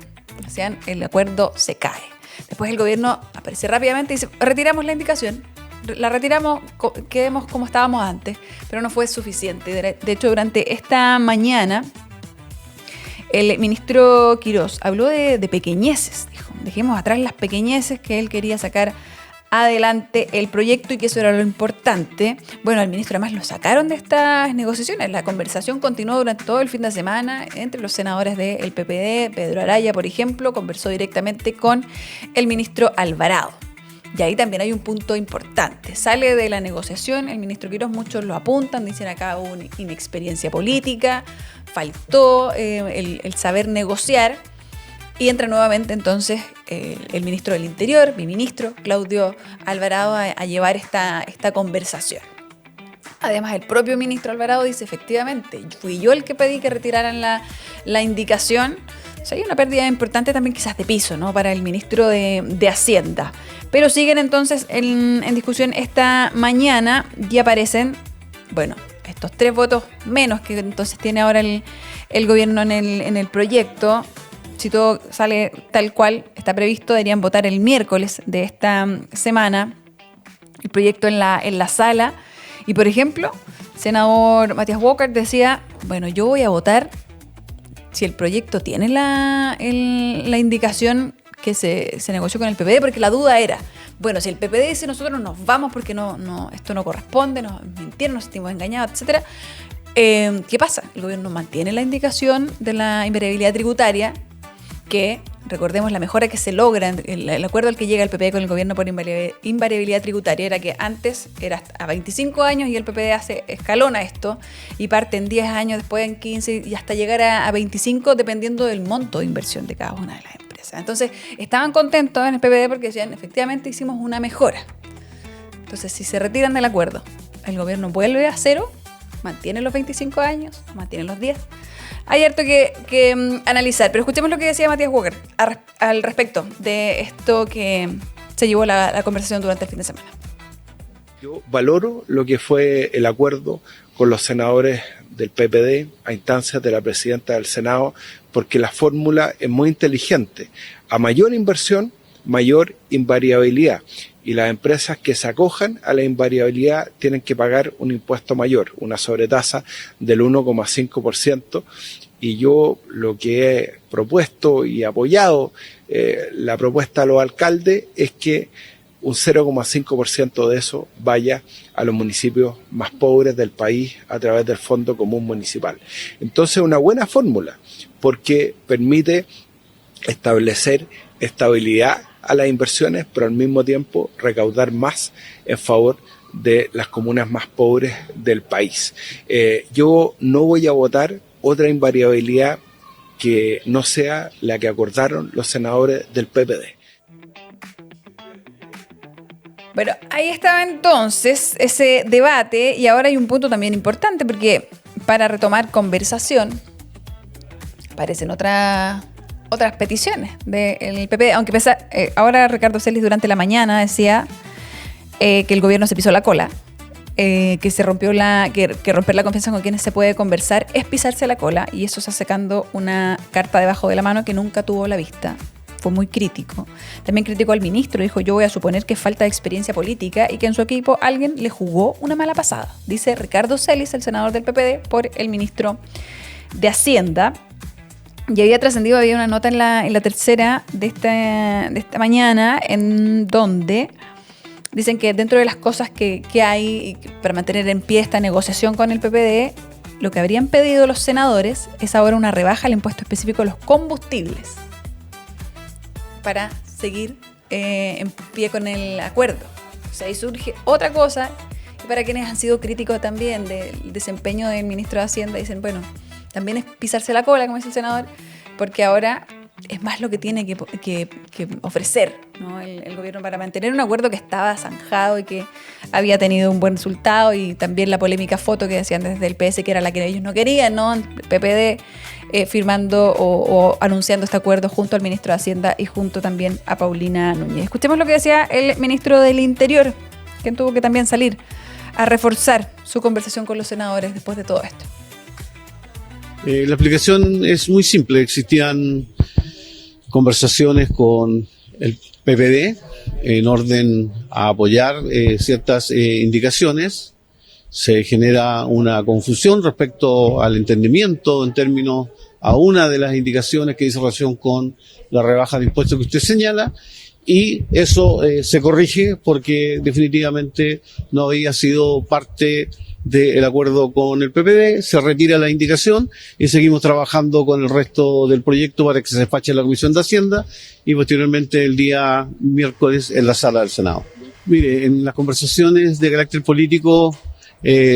decían, el acuerdo se cae. Después el gobierno aparece rápidamente y dice, retiramos la indicación, la retiramos, quedemos como estábamos antes, pero no fue suficiente. De hecho, durante esta mañana, el ministro Quirós habló de pequeñeces, dijo, dejemos atrás las pequeñeces, que él quería sacar adelante el proyecto y que eso era lo importante. Bueno, al ministro además lo sacaron de estas negociaciones. La conversación continuó durante todo el fin de semana entre los senadores del PPD. Pedro Araya, por ejemplo, conversó directamente con el ministro Alvarado. Y ahí también hay un punto importante. Sale de la negociación el ministro Quirós, muchos lo apuntan, dicen acá hubo una inexperiencia política, faltó el saber negociar, y entra nuevamente entonces el ministro del Interior, mi ministro, Claudio Alvarado, a llevar esta conversación. Además, el propio ministro Alvarado dice, efectivamente, fui yo el que pedí que retiraran la indicación. O sea, hay una pérdida importante también quizás de piso, ¿no?, para el ministro de Hacienda. Pero siguen entonces en discusión esta mañana y aparecen, bueno, estos 3 votos menos que entonces tiene ahora el gobierno en el proyecto. Si todo sale tal cual está previsto, deberían votar el miércoles de esta semana el proyecto en la sala. Y, por ejemplo, el senador Matías Walker decía, bueno, yo voy a votar si el proyecto tiene la indicación que se negoció con el PPD, porque la duda era, bueno, si el PPD dice nosotros nos vamos porque esto no corresponde, nos mintieron, nos sentimos engañados, etcétera, ¿qué pasa? El gobierno mantiene la indicación de la invariabilidad tributaria, que, recordemos, la mejora que se logra, el acuerdo al que llega el PPD con el gobierno por invariabilidad tributaria era que antes era a 25 años y el PPD escalona esto y parte en 10 años, después en 15 y hasta llegar a 25 dependiendo del monto de inversión de cada una de las empresas. Entonces estaban contentos en el PPD porque decían, efectivamente hicimos una mejora. Entonces, si se retiran del acuerdo, el gobierno vuelve a cero, mantiene los 25 años, mantiene los 10. Hay harto que analizar, pero escuchemos lo que decía Matías Walker al respecto de esto que se llevó la conversación durante el fin de semana. Yo valoro lo que fue el acuerdo con los senadores del PPD a instancias de la presidenta del Senado, porque la fórmula es muy inteligente. A mayor inversión, mayor invariabilidad. Y las empresas que se acojan a la invariabilidad tienen que pagar un impuesto mayor, una sobretasa del 1,5%. Y yo lo que he propuesto y apoyado la propuesta de los alcaldes es que un 0,5% de eso vaya a los municipios más pobres del país a través del Fondo Común Municipal. Entonces, una buena fórmula, porque permite establecer estabilidad a las inversiones, pero al mismo tiempo recaudar más en favor de las comunas más pobres del país. Yo no voy a votar otra invariabilidad que no sea la que acordaron los senadores del PPD. Bueno, ahí estaba entonces ese debate y ahora hay un punto también importante porque para retomar conversación aparecen otras peticiones del PP, aunque ahora Ricardo Celis durante la mañana decía que el gobierno se pisó la cola que se rompió que romper la confianza con quienes se puede conversar es pisarse la cola, y eso está sacando una carta debajo de la mano que nunca tuvo la vista. Fue muy crítico. También criticó al ministro, dijo: yo voy a suponer que falta de experiencia política y que en su equipo alguien le jugó una mala pasada. Dice Ricardo Celis, el senador del PPD, por el ministro de Hacienda. Y había trascendido, había una nota en la tercera de esta mañana en donde dicen que dentro de las cosas que hay para mantener en pie esta negociación con el PPD, lo que habrían pedido los senadores es ahora una rebaja al impuesto específico a los combustibles para seguir en pie con el acuerdo. O sea, ahí surge otra cosa, y para quienes han sido críticos también del desempeño del ministro de Hacienda, dicen, bueno, también es pisarse la cola, como dice el senador, porque ahora es más lo que tiene que ofrecer, ¿no? el gobierno para mantener un acuerdo que estaba zanjado y que había tenido un buen resultado, y también la polémica foto que decían desde el PS que era la que ellos no querían, ¿no? El PPD firmando o anunciando este acuerdo junto al ministro de Hacienda y junto también a Paulina Núñez. Escuchemos lo que decía el ministro del Interior, quien tuvo que también salir a reforzar su conversación con los senadores después de todo esto. La explicación es muy simple. Existían conversaciones con el PPD en orden a apoyar ciertas indicaciones. Se genera una confusión respecto al entendimiento en términos a una de las indicaciones que dice relación con la rebaja de impuestos que usted señala, y eso se corrige porque definitivamente no había sido parte del acuerdo con el PPD. Se retira la indicación y seguimos trabajando con el resto del proyecto para que se despache en la Comisión de Hacienda y posteriormente el día miércoles en la sala del Senado. Mire, en las conversaciones de carácter político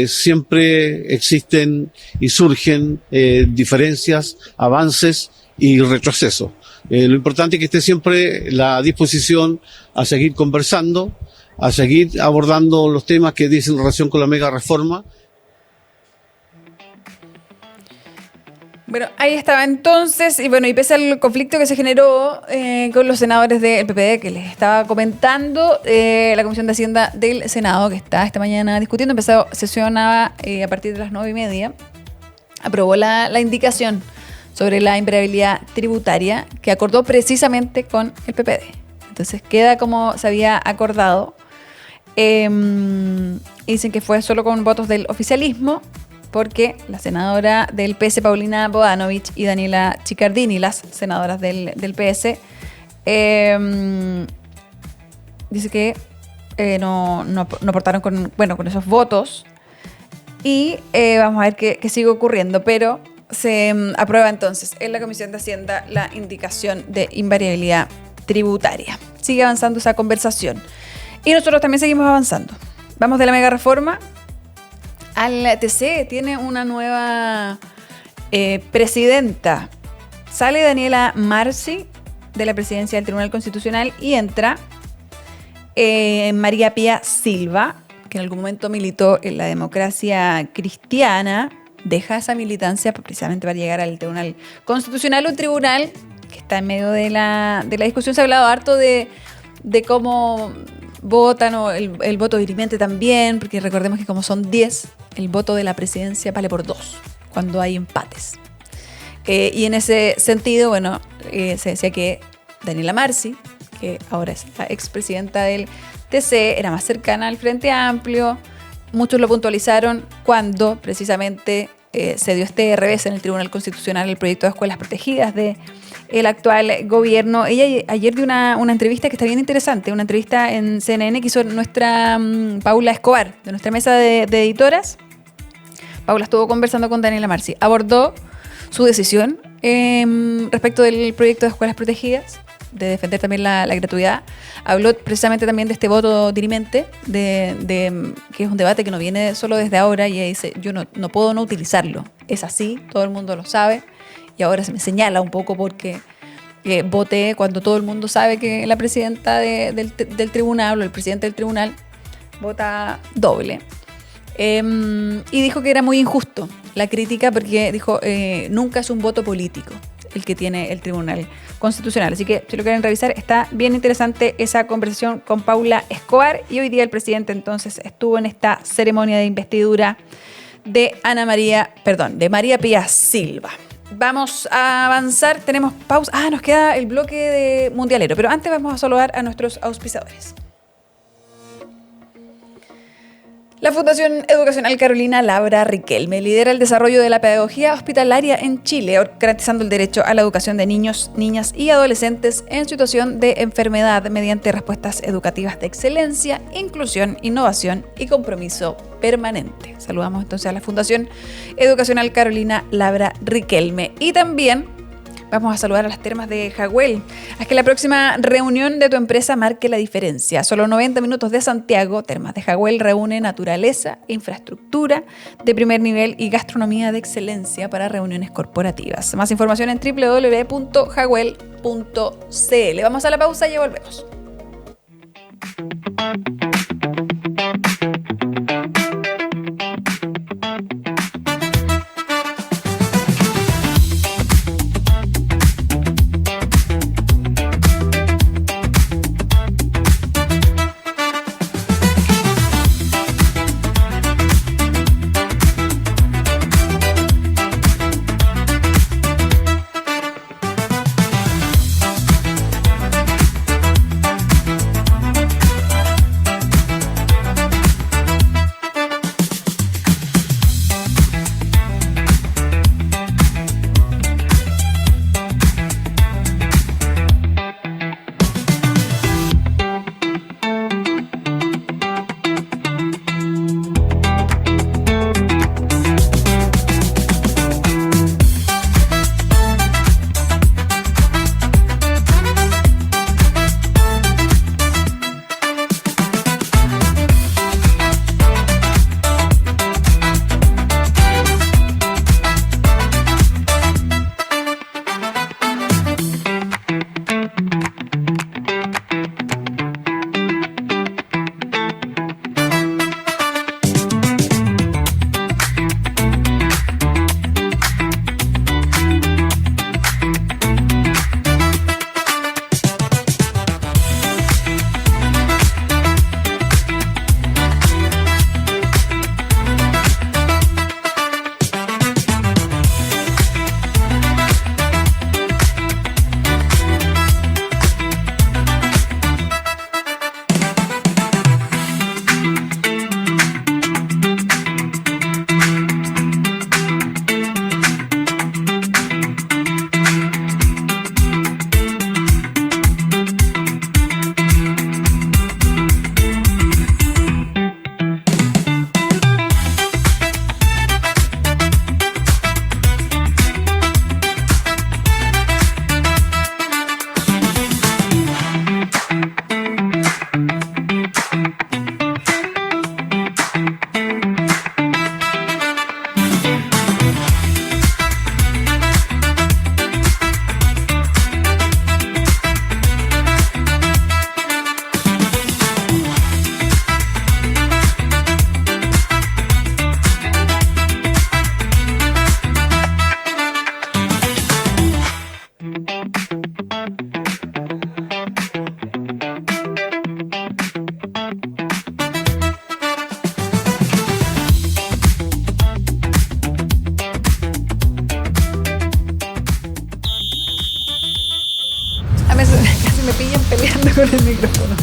siempre existen y surgen diferencias, avances y retrocesos. Lo importante es que esté siempre la disposición a seguir conversando, a seguir abordando los temas que dicen relación con la mega reforma. Bueno, ahí estaba entonces, y bueno, y pese al conflicto que se generó con los senadores del PPD que les estaba comentando, la Comisión de Hacienda del Senado, que está esta mañana discutiendo, sesionaba a partir de las 9:30, aprobó la indicación sobre la invariabilidad tributaria que acordó precisamente con el PPD. Entonces queda como se había acordado. Dicen que fue solo con votos del oficialismo, porque la senadora del PS, Paulina Bodanovich, y Daniela Chiccardini, las senadoras del PS, dice que no aportaron con esos votos. Y vamos a ver qué sigue ocurriendo, pero se aprueba entonces en la Comisión de Hacienda la indicación de invariabilidad tributaria. Sigue avanzando esa conversación. Y nosotros también seguimos avanzando. Vamos de la mega reforma al TC. Tiene una nueva presidenta. Sale Daniela Marci de la presidencia del Tribunal Constitucional y entra María Pía Silva, que en algún momento militó en la Democracia Cristiana. Deja esa militancia precisamente para llegar al Tribunal Constitucional, un tribunal que está en medio de la discusión. Se ha hablado harto de cómo votan, o el voto dirimente también, porque recordemos que como son 10, el voto de la presidencia vale por 2 cuando hay empates. Y en ese sentido, bueno, se decía que Daniela Marci, que ahora es la expresidenta del TC, era más cercana al Frente Amplio. Muchos lo puntualizaron cuando precisamente se dio este revés en el Tribunal Constitucional el proyecto de escuelas protegidas del actual gobierno. Ella ayer dio una entrevista que está bien interesante, una entrevista en CNN que hizo nuestra Paula Escobar, de nuestra mesa de editoras. Paula estuvo conversando con Daniela Marci, abordó su decisión respecto del proyecto de escuelas protegidas, de defender también la gratuidad. Habló precisamente también de este voto dirimente, que es un debate que no viene solo desde ahora, y ella dice, yo no puedo no utilizarlo. Es así, todo el mundo lo sabe, y ahora se me señala un poco porque voté cuando todo el mundo sabe que la presidenta del tribunal o el presidente del tribunal vota doble. Y dijo que era muy injusto la crítica porque dijo, nunca es un voto político. el que tiene el Tribunal Constitucional. Así que si lo quieren revisar, está bien interesante esa conversación con Paula Escobar, y hoy día el presidente entonces estuvo en esta ceremonia de investidura de María Pía Silva. Vamos a avanzar, tenemos pausa. Nos queda el bloque de Mundialero, pero antes vamos a saludar a nuestros auspiciadores. La Fundación Educacional Carolina Labra Riquelme lidera el desarrollo de la pedagogía hospitalaria en Chile, garantizando el derecho a la educación de niños, niñas y adolescentes en situación de enfermedad mediante respuestas educativas de excelencia, inclusión, innovación y compromiso permanente. Saludamos entonces a la Fundación Educacional Carolina Labra Riquelme. Y también vamos a saludar a las termas de Jagüel. Haz que la próxima reunión de tu empresa marque la diferencia. Solo 90 minutos de Santiago, Termas de Jagüel reúne naturaleza, infraestructura de primer nivel y gastronomía de excelencia para reuniones corporativas. Más información en www.jagüel.cl. Vamos a la pausa y ya volvemos. Con el micrófono.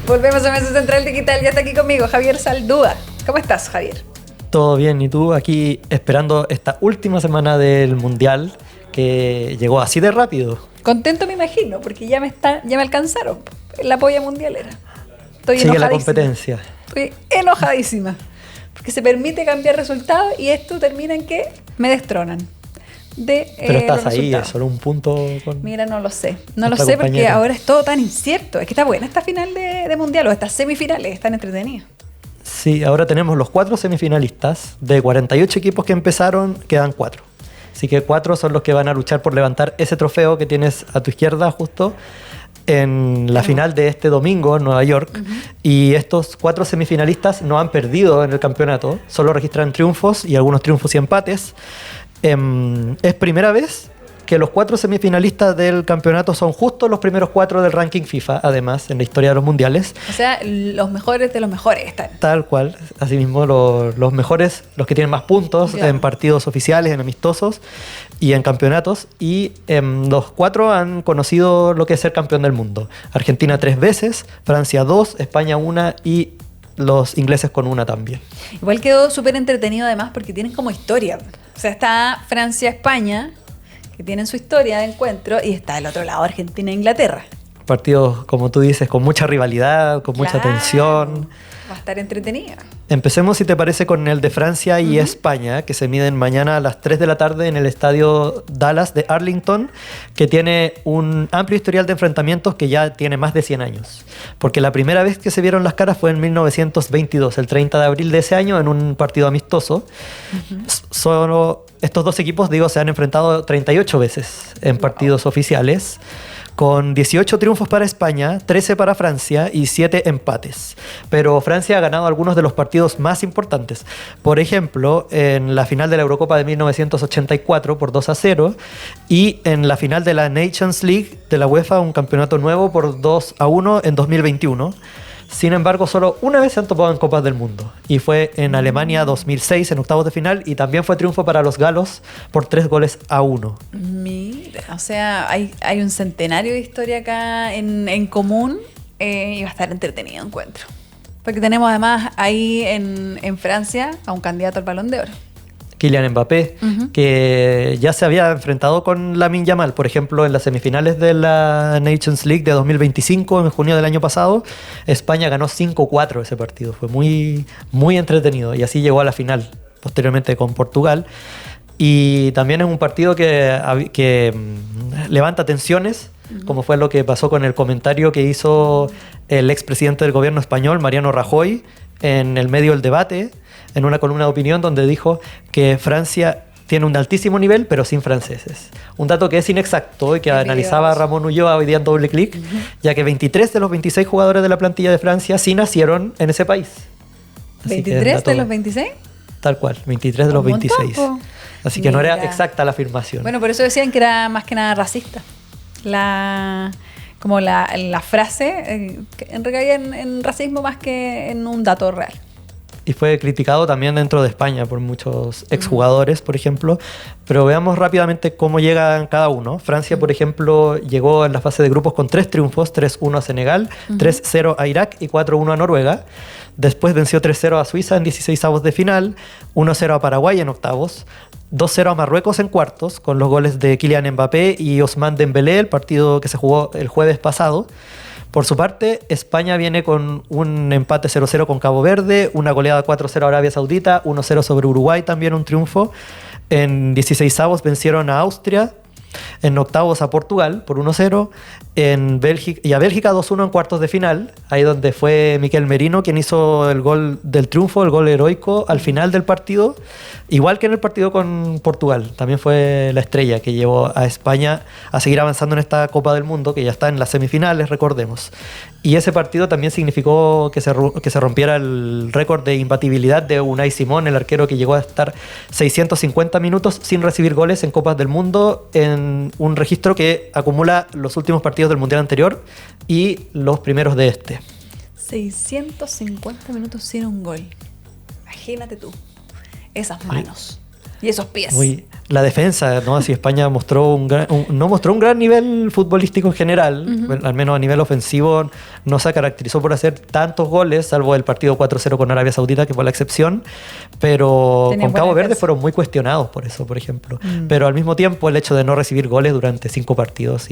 Volvemos a Mesa Central Digital. Ya está aquí conmigo Javier Saldúa. ¿Cómo estás, Javier? Todo bien, ¿y tú? Aquí esperando esta última semana del Mundial que llegó así de rápido. Contento me imagino, porque ya me alcanzaron la polla mundialera. Estoy sigue enojadísima. La competencia. Estoy enojadísima. Porque se permite cambiar resultados y esto termina en que me destronan. Pero estás ahí, es solo un punto con... Mira, no lo sé. No lo sé porque ahora es todo tan incierto. Es que está buena esta final de Mundial o estas semifinales, están entretenidas. Sí, ahora tenemos los 4 semifinalistas. De 48 equipos que empezaron, quedan 4. Así que 4 son los que van a luchar por levantar ese trofeo que tienes a tu izquierda justo en la final de este domingo en Nueva York. Y estos 4 semifinalistas no han perdido en el campeonato, solo registran triunfos y algunos triunfos y empates. Es primera vez que los 4 semifinalistas del campeonato son justo los primeros 4 del ranking FIFA, además, en la historia de los mundiales. O sea, los mejores de los mejores están. Tal cual. Asimismo, los mejores, los que tienen más puntos en partidos oficiales, en amistosos y en campeonatos. Y los 4 han conocido lo que es ser campeón del mundo. Argentina 3 veces, Francia 2, España 1 y los ingleses con 1 también. Igual quedó súper entretenido además porque tienen como historia. O sea, está Francia-España, que tienen su historia de encuentro, y está del otro lado Argentina-Inglaterra. Partidos, como tú dices, con mucha rivalidad, con mucha tensión. Va a estar entretenida. Empecemos, si te parece, con el de Francia y España, que se miden mañana a las 3 de la tarde en el estadio Dallas de Arlington, que tiene un amplio historial de enfrentamientos que ya tiene más de 100 años. Porque la primera vez que se vieron las caras fue en 1922, el 30 de abril de ese año, en un partido amistoso. Solo estos 2 equipos, digo, se han enfrentado 38 veces en partidos oficiales, con 18 triunfos para España, 13 para Francia y 7 empates. Pero Francia ha ganado algunos de los partidos más importantes. Por ejemplo, en la final de la Eurocopa de 1984 por 2-0 y en la final de la Nations League de la UEFA, un campeonato nuevo, por 2-1 en 2021. Sin embargo, solo una vez se han topado en Copas del Mundo y fue en Alemania 2006 en octavos de final, y también fue triunfo para los galos por 3-1. Mira, o sea, hay un centenario de historia acá en común, y va a estar entretenido el encuentro. Porque tenemos además ahí en Francia a un candidato al Balón de Oro. Kylian Mbappé, que ya se había enfrentado con Lamine Yamal, por ejemplo, en las semifinales de la Nations League de 2025, en junio del año pasado. España ganó 5-4 ese partido, fue muy, muy entretenido, y así llegó a la final, posteriormente con Portugal. Y también es un partido que levanta tensiones, como fue lo que pasó con el comentario que hizo el expresidente del gobierno español, Mariano Rajoy, en el medio del debate, en una columna de opinión, donde dijo que Francia tiene un altísimo nivel, pero sin franceses. Un dato que es inexacto y que analizaba Ramón Ulloa hoy día en Doble Clic, ya que 23 de los 26 jugadores de la plantilla de Francia sí nacieron en ese país. Así ¿23 de los 26? Tal cual, 23 de los 26. Así que no era exacta la afirmación. Bueno, por eso decían que era más que nada racista. La frase recaía en racismo más que en un dato real. Y fue criticado también dentro de España por muchos exjugadores, por ejemplo. Pero veamos rápidamente cómo llegan cada uno. Francia, por ejemplo, llegó en la fase de grupos con 3 triunfos: 3-1 a Senegal, 3-0 a Irak y 4-1 a Noruega. Después venció 3-0 a Suiza en 16avos de final, 1-0 a Paraguay en octavos, 2-0 a Marruecos en cuartos, con los goles de Kylian Mbappé y Ousmane Dembélé, el partido que se jugó el jueves pasado. Por su parte, España viene con un empate 0-0 con Cabo Verde, una goleada 4-0 a Arabia Saudita, 1-0 sobre Uruguay, también un triunfo. En 16avos vencieron a Austria, en octavos a Portugal por 1-0, en Bélgica, y a Bélgica 2-1 en cuartos de final, ahí donde fue Miquel Merino quien hizo el gol del triunfo, el gol heroico al final del partido, igual que en el partido con Portugal. También fue la estrella que llevó a España a seguir avanzando en esta Copa del Mundo, que ya está en las semifinales, recordemos. Y ese partido también significó que se rompiera el récord de imbatibilidad de Unai Simón, el arquero que llegó a estar 650 minutos sin recibir goles en Copas del Mundo, en un registro que acumula los últimos partidos del Mundial anterior y los primeros de este. 650 minutos sin un gol. Imagínate tú, esas manos y esos pies. La defensa, ¿no? Así España mostró no mostró un gran nivel futbolístico en general, al menos a nivel ofensivo no se caracterizó por hacer tantos goles, salvo el partido 4-0 con Arabia Saudita, que fue la excepción, pero con Cabo Verde fueron muy cuestionados por eso, por ejemplo. Pero al mismo tiempo el hecho de no recibir goles durante 5 partidos,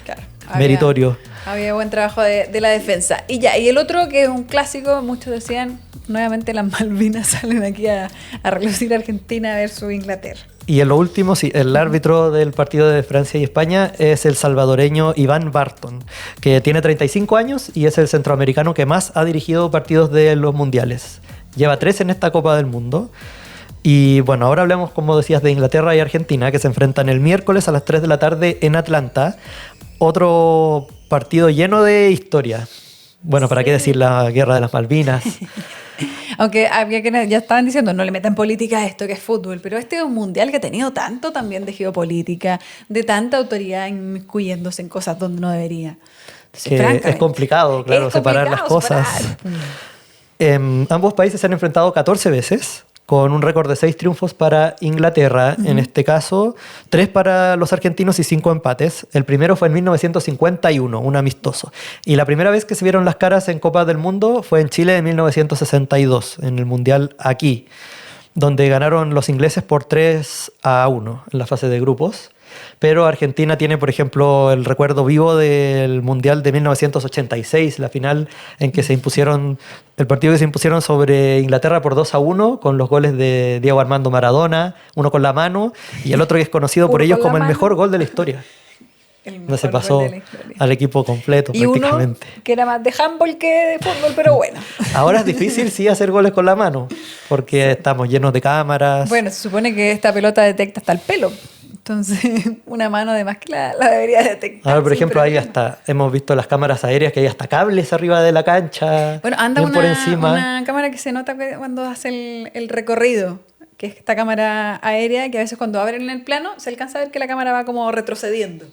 claro, meritorio. Había buen trabajo de la defensa. Y el otro, que es un clásico, muchos decían, nuevamente las Malvinas salen aquí a relucir Argentina versus Inglaterra. Y en lo último, sí, el árbitro del partido de Francia y España es el salvadoreño Iván Barton, que tiene 35 años y es el centroamericano que más ha dirigido partidos de los mundiales. Lleva 3 en esta Copa del Mundo. Y bueno, ahora hablemos, como decías, de Inglaterra y Argentina, que se enfrentan el miércoles a las 3 de la tarde en Atlanta. Otro partido lleno de historia. Bueno, ¿para qué decir la Guerra de las Malvinas? Aunque había quienes ya estaban diciendo, no le metan política a esto que es fútbol, pero este es un mundial que ha tenido tanto también de geopolítica, de tanta autoridad inmiscuyéndose en cosas donde no debería. Entonces, es complicado, claro, separar las cosas. Ambos países se han enfrentado 14 veces, con un récord de 6 triunfos para Inglaterra, en este caso, 3 para los argentinos y 5 empates. El primero fue en 1951, un amistoso. Y la primera vez que se vieron las caras en Copas del Mundo fue en Chile en 1962, en el Mundial aquí, donde ganaron los ingleses por 3-1 en la fase de grupos. Pero Argentina tiene, por ejemplo, el recuerdo vivo del Mundial de 1986, la final en que el partido que se impusieron sobre Inglaterra por 2-1, con los goles de Diego Armando Maradona, uno con la mano, y el otro que es conocido por ellos como el mejor gol de la historia. No se pasó al equipo completo y prácticamente. Uno que era más de handball que de fútbol, pero bueno. Ahora es difícil, sí, hacer goles con la mano, porque estamos llenos de cámaras. Bueno, se supone que esta pelota detecta hasta el pelo. Entonces, una mano además que la debería detectar. Ahora, por ejemplo, hemos visto las cámaras aéreas que hay hasta cables arriba de la cancha. Bueno, anda por encima. Una cámara que se nota cuando hace el recorrido, que es esta cámara aérea que a veces cuando abren el plano se alcanza a ver que la cámara va como retrocediendo.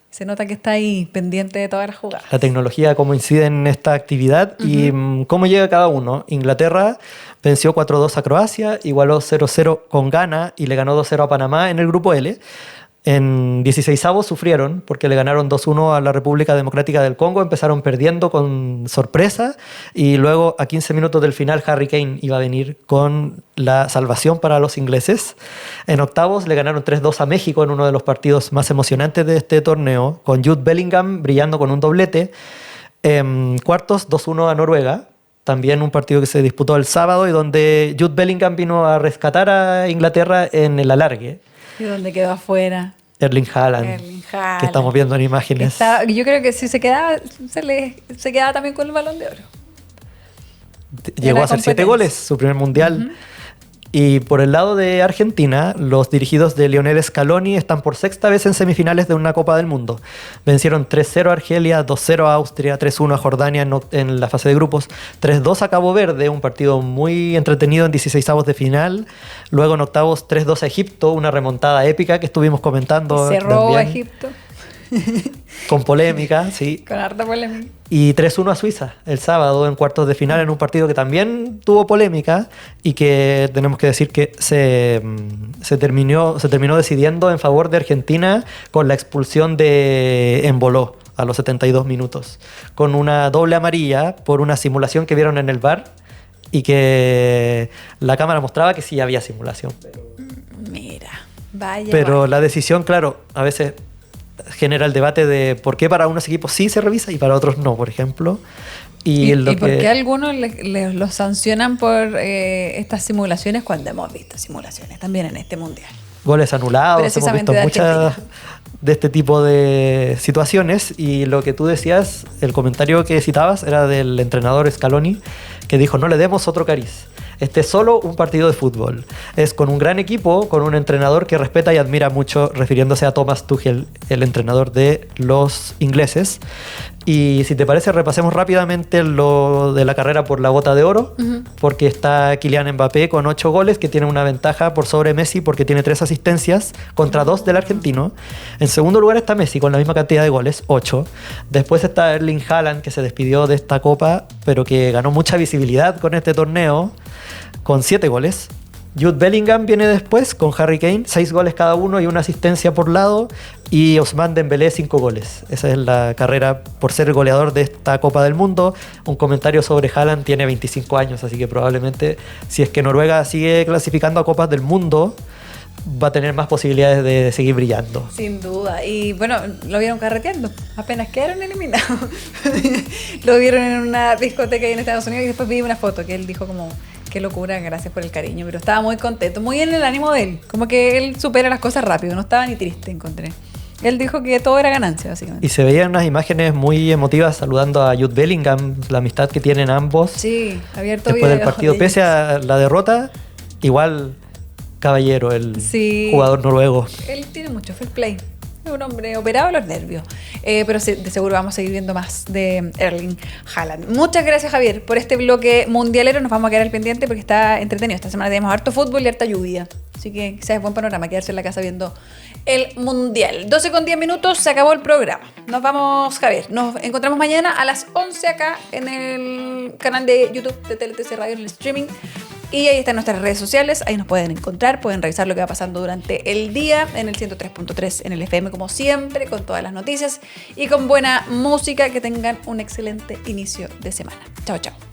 Se nota que está ahí pendiente de todas las jugadas. La tecnología, cómo incide en esta actividad y cómo llega cada uno. Inglaterra venció 4-2 a Croacia, igualó 0-0 con Ghana y le ganó 2-0 a Panamá en el grupo L. En 16avos sufrieron porque le ganaron 2-1 a la República Democrática del Congo, empezaron perdiendo con sorpresa y luego a 15 minutos del final Harry Kane iba a venir con la salvación para los ingleses. En octavos le ganaron 3-2 a México en uno de los partidos más emocionantes de este torneo, con Jude Bellingham brillando con un doblete. En cuartos 2-1 a Noruega, también un partido que se disputó el sábado y donde Jude Bellingham vino a rescatar a Inglaterra en el alargue. ¿Y dónde quedó afuera? Erling Haaland, que estamos viendo en imágenes. Yo creo que si se quedaba, se quedaba también con el Balón de Oro. Llegó a hacer 7 goles, su primer mundial. Y por el lado de Argentina, los dirigidos de Lionel Scaloni están por sexta vez en semifinales de una Copa del Mundo. Vencieron 3-0 a Argelia, 2-0 a Austria, 3-1 a Jordania en la fase de grupos, 3-2 a Cabo Verde, un partido muy entretenido en 16avos de final. Luego en octavos 3-2 a Egipto, una remontada épica que estuvimos comentando. Cerró a Egipto. Con polémica, sí. Con harta polémica. Y 3-1 a Suiza el sábado en cuartos de final en un partido que también tuvo polémica y que tenemos que decir que se terminó decidiendo en favor de Argentina con la expulsión de Embolo a los 72 minutos, con una doble amarilla por una simulación que vieron en el VAR y que la cámara mostraba que sí había simulación. Mira, vaya. Pero la decisión, claro, a veces genera el debate de por qué para unos equipos sí se revisa y para otros no, por ejemplo. ¿Y por qué algunos los sancionan por estas simulaciones cuando hemos visto simulaciones también en este mundial? Goles anulados, hemos visto muchas de este tipo de situaciones y lo que tú decías, el comentario que citabas era del entrenador Scaloni que dijo no le demos otro cariz. Este es solo un partido de fútbol. Es con un gran equipo, con un entrenador que respeta y admira mucho, refiriéndose a Thomas Tuchel, el entrenador de los ingleses. Y si te parece, repasemos rápidamente lo de la carrera por la bota de oro, porque está Kylian Mbappé con 8 goles, que tiene una ventaja por sobre Messi porque tiene 3 asistencias contra 2 del argentino. En segundo lugar está Messi con la misma cantidad de goles, 8. Después está Erling Haaland, que se despidió de esta copa, pero que ganó mucha visibilidad con este torneo, con 7 goles. Jude Bellingham viene después con Harry Kane, 6 goles cada uno y una asistencia por lado, y Ousmane Dembélé 5 goles. Esa es la carrera por ser el goleador de esta Copa del Mundo. Un comentario sobre Haaland: tiene 25 años, así que probablemente si es que Noruega sigue clasificando a Copas del Mundo va a tener más posibilidades de seguir brillando. Sin duda. Y bueno, lo vieron carreteando. Apenas quedaron eliminados. Lo vieron en una discoteca ahí en Estados Unidos y después vi una foto que él dijo como... Qué locura, gracias por el cariño. Pero estaba muy contento, muy en el ánimo de él. Como que él supera las cosas rápido, no estaba ni triste, encontré. Él dijo que todo era ganancia, básicamente. Y se veían unas imágenes muy emotivas saludando a Jude Bellingham, la amistad que tienen ambos. Sí, abierto después del partido. Pese a la derrota, igual caballero, el jugador noruego. Él tiene mucho fair play. Es un hombre operado de los nervios. Pero de seguro vamos a seguir viendo más de Erling Haaland. Muchas gracias, Javier, por este bloque mundialero. Nos vamos a quedar al pendiente porque está entretenido. Esta semana tenemos harto fútbol y harta lluvia. Así que quizás es buen panorama quedarse en la casa viendo el mundial. 12:10, se acabó el programa. Nos vamos, Javier. Nos encontramos mañana a las 11 acá en el canal de YouTube de TLTC Radio en el streaming. Y ahí están nuestras redes sociales, ahí nos pueden encontrar, pueden revisar lo que va pasando durante el día en el 103.3 en el FM como siempre, con todas las noticias y con buena música. Que tengan un excelente inicio de semana. Chao, chao.